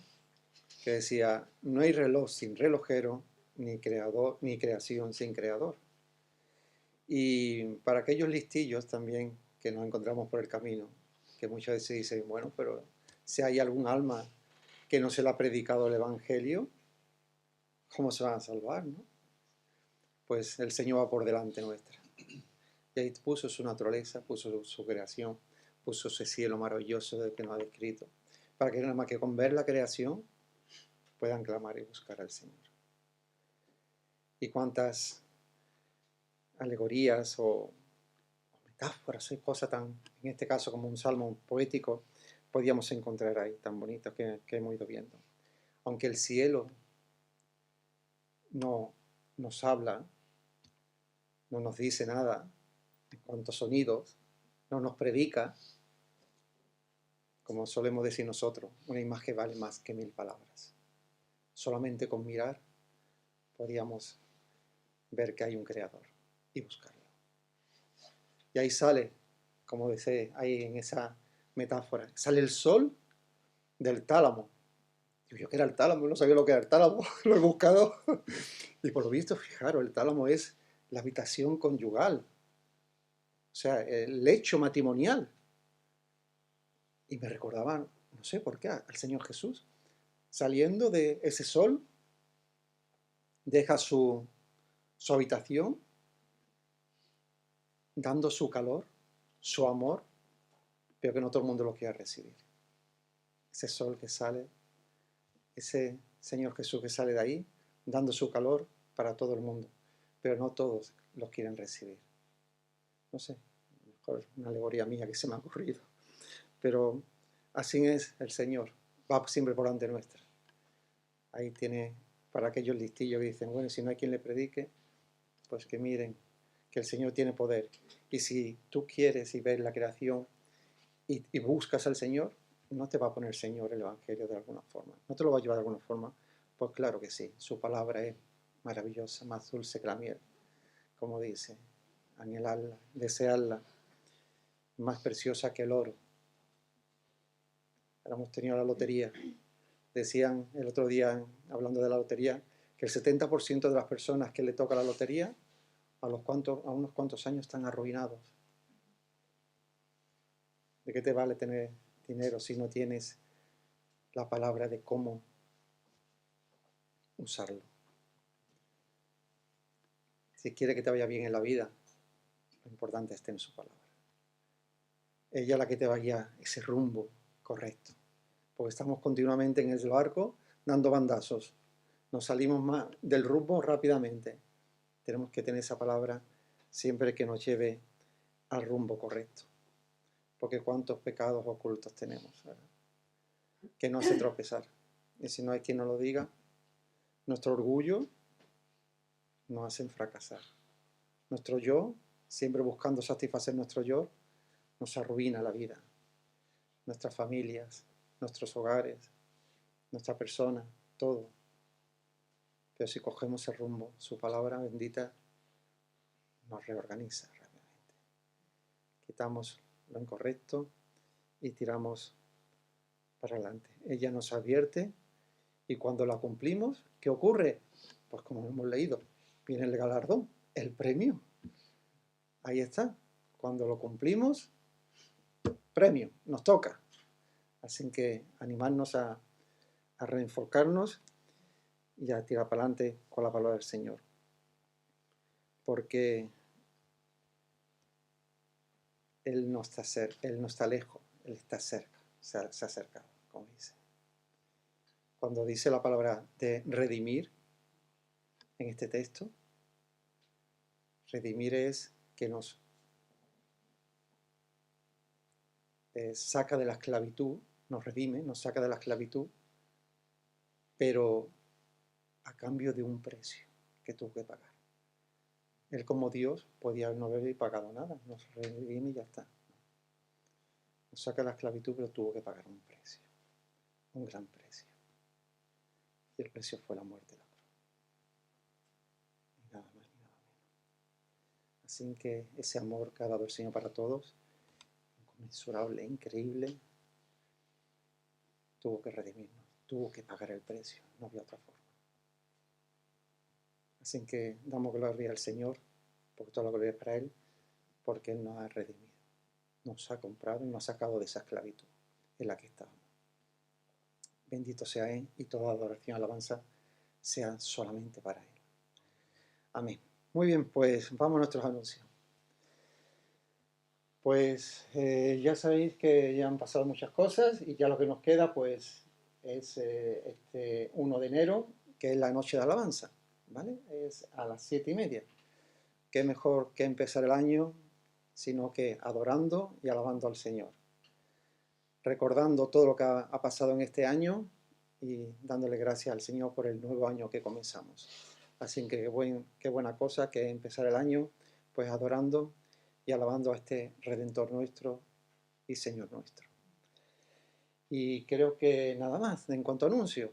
Speaker 7: que decía: no hay reloj sin relojero, ni creador, ni creación sin creador. Y para aquellos listillos también que nos encontramos por el camino, que muchas veces dicen, bueno, pero si hay algún alma que no se le ha predicado el Evangelio, ¿cómo se van a salvar, no? Pues el Señor va por delante nuestra. Y ahí puso su naturaleza, puso su creación, puso ese cielo maravilloso del que nos ha descrito, para que nada más que con ver la creación puedan clamar y buscar al Señor. Y cuántas alegorías o metáforas, hay cosas tan, en este caso como un salmo poético, podíamos encontrar ahí, tan bonitos que hemos ido viendo. Aunque el cielo no nos habla, no nos dice nada en cuanto a sonidos, no nos predica, como solemos decir nosotros, una imagen vale más que 1000 palabras. Solamente con mirar podíamos ver que hay un creador y buscarlo. Y ahí sale, como dice ahí en esa metáfora, sale el sol del tálamo. Yo que era el tálamo, no sabía lo que era el tálamo, lo he buscado. Y por lo visto, fijaros, el tálamo es la habitación conyugal, o sea, el lecho matrimonial. Y me recordaba, no sé por qué, al Señor Jesús, saliendo de ese sol, deja su habitación, dando su calor, su amor, pero que no todo el mundo lo quiera recibir. Ese sol que sale, ese Señor Jesús que sale de ahí, dando su calor para todo el mundo, pero no todos lo quieren recibir. No sé, mejor una alegoría mía que se me ha ocurrido, pero así es el Señor, va siempre por delante nuestra. Ahí tiene para aquellos listillos que dicen, bueno, si no hay quien le predique, pues que miren que el Señor tiene poder. Y si tú quieres y ves la creación y buscas al Señor, no te va a poner Señor el Evangelio de alguna forma, no te lo va a llevar de alguna forma. Pues claro que sí, su palabra es maravillosa, más dulce que la miel, como dice, anhelarla, desearla, más preciosa que el oro. Ahora hemos tenido la lotería. Decían el otro día, hablando de la lotería, que el 70% de las personas que le toca la lotería, a unos cuantos años están arruinados. ¿De qué te vale tener dinero si no tienes la palabra de cómo usarlo? Si quiere que te vaya bien en la vida, lo importante es tener su palabra. Ella es la que te va a guiar ese rumbo correcto. Porque estamos continuamente en el barco dando bandazos. Nos salimos más del rumbo rápidamente. Tenemos que tener esa palabra siempre que nos lleve al rumbo correcto. Porque cuántos pecados ocultos tenemos, ¿verdad? Que nos hace tropezar. Y si no hay quien nos lo diga, nuestro orgullo nos hace fracasar. Nuestro yo, siempre buscando satisfacer nuestro yo, nos arruina la vida. Nuestras familias, nuestros hogares, nuestra persona, todo. Pero si cogemos el rumbo, su palabra bendita nos reorganiza rápidamente. Quitamos lo incorrecto y tiramos para adelante. Ella nos advierte y cuando la cumplimos, ¿qué ocurre? Pues como hemos leído, viene el galardón, el premio. Ahí está. Cuando lo cumplimos, premio, nos toca. Así que animarnos a reenfocarnos y a tirar para adelante con la palabra del Señor. Porque Él no está Él no está lejos, Él está cerca, se ha acercado, como dice. Cuando dice la palabra de redimir en este texto, redimir es que nos saca de la esclavitud, nos redime, nos saca de la esclavitud, pero a cambio de un precio que tuvo que pagar. Él como Dios podía no haber pagado nada, nos redime y ya está. Nos saca de la esclavitud, pero tuvo que pagar un precio, un gran precio. Y el precio fue la muerte de la cruz. Y nada más ni nada menos. Así que ese amor que ha dado el Señor para todos, inconmensurable, increíble, tuvo que redimirnos, tuvo que pagar el precio, no había otra forma. Así que damos gloria al Señor, porque toda la gloria es para Él, porque Él nos ha redimido, nos ha comprado y nos ha sacado de esa esclavitud en la que estábamos. Bendito sea Él y toda adoración y alabanza sea solamente para Él. Amén. Muy bien, pues vamos a nuestros anuncios. Pues ya sabéis que ya han pasado muchas cosas y ya lo que nos queda pues es este 1 de enero, que es la noche de alabanza, ¿vale? Es a las 7:30. Qué mejor que empezar el año sino que adorando y alabando al Señor. Recordando todo lo que ha pasado en este año y dándole gracias al Señor por el nuevo año que comenzamos. Así que qué buena cosa que empezar el año pues adorando y alabando a este Redentor nuestro y Señor nuestro. Y creo que nada más en cuanto a anuncios.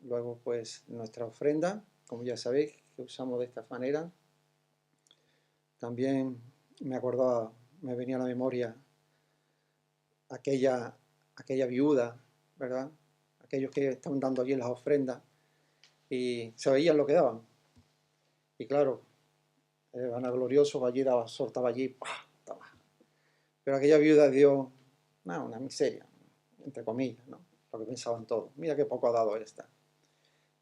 Speaker 7: Luego pues nuestra ofrenda, como ya sabéis, que usamos de esta manera. También me venía a la memoria aquella viuda, ¿verdad? Aquellos que estaban dando allí las ofrendas y se veían lo que daban. Y claro, el vanaglorioso allí soltaba allí, ¡pah! Toma. Pero aquella viuda dio una miseria, entre comillas, ¿no? Lo que pensaban todos. Mira qué poco ha dado esta.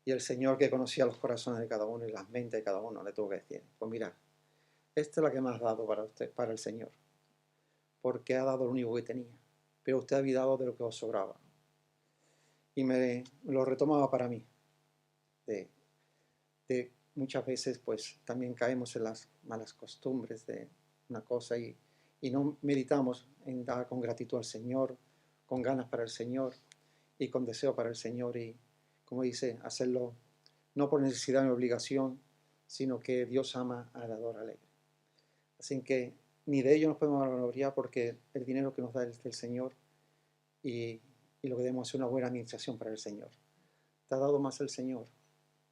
Speaker 7: Y el Señor, que conocía los corazones de cada uno y las mentes de cada uno, le tuvo que decir, pues mira, esta es la que me has dado para usted, para el Señor, porque ha dado lo único que tenía, pero usted ha dado de lo que os sobraba. Y me lo retomaba para mí. De muchas veces pues también caemos en las malas costumbres de una cosa y no meditamos en dar con gratitud al Señor, con ganas para el Señor y con deseo para el Señor y, como dice, hacerlo no por necesidad ni obligación, sino que Dios ama al dador alegre. Así que ni de ello nos podemos gloriar porque el dinero que nos da es del Señor y lo que debemos es una buena administración para el Señor. ¿Te ha dado más el Señor?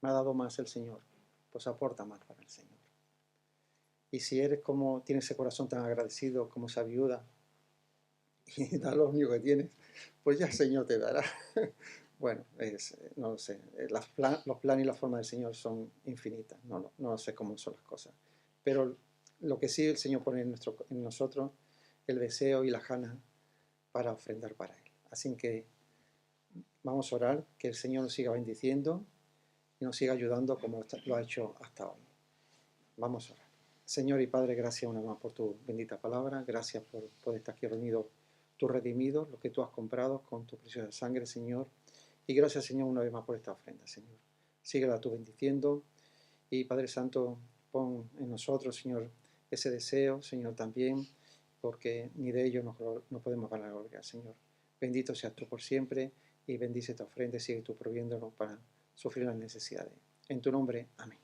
Speaker 7: ¿Me ha dado más el Señor? Pues aporta más para el Señor. Y si eres como, tienes ese corazón tan agradecido como esa viuda y da lo único que tienes, pues ya el Señor te dará. Bueno, no lo sé, los planes y las formas del Señor son infinitas, no sé cómo son las cosas. Pero lo que sí el Señor pone en nosotros, el deseo y las ganas para ofrendar para Él. Así que vamos a orar, que el Señor nos siga bendiciendo y nos siga ayudando como lo ha hecho hasta hoy. Vamos a orar. Señor y Padre, gracias una vez más por tu bendita palabra, gracias por poder estar aquí reunidos, tus redimidos, lo que tú has comprado con tu preciosa sangre, Señor. Y gracias, Señor, una vez más por esta ofrenda, Señor. Síguela tú bendiciendo. Y Padre Santo, pon en nosotros, Señor, ese deseo, Señor, también, porque ni de ello no podemos ganar gloria, Señor. Bendito seas tú por siempre y bendice esta ofrenda y sigue tú proviéndonos para sufrir las necesidades. En tu nombre, amén.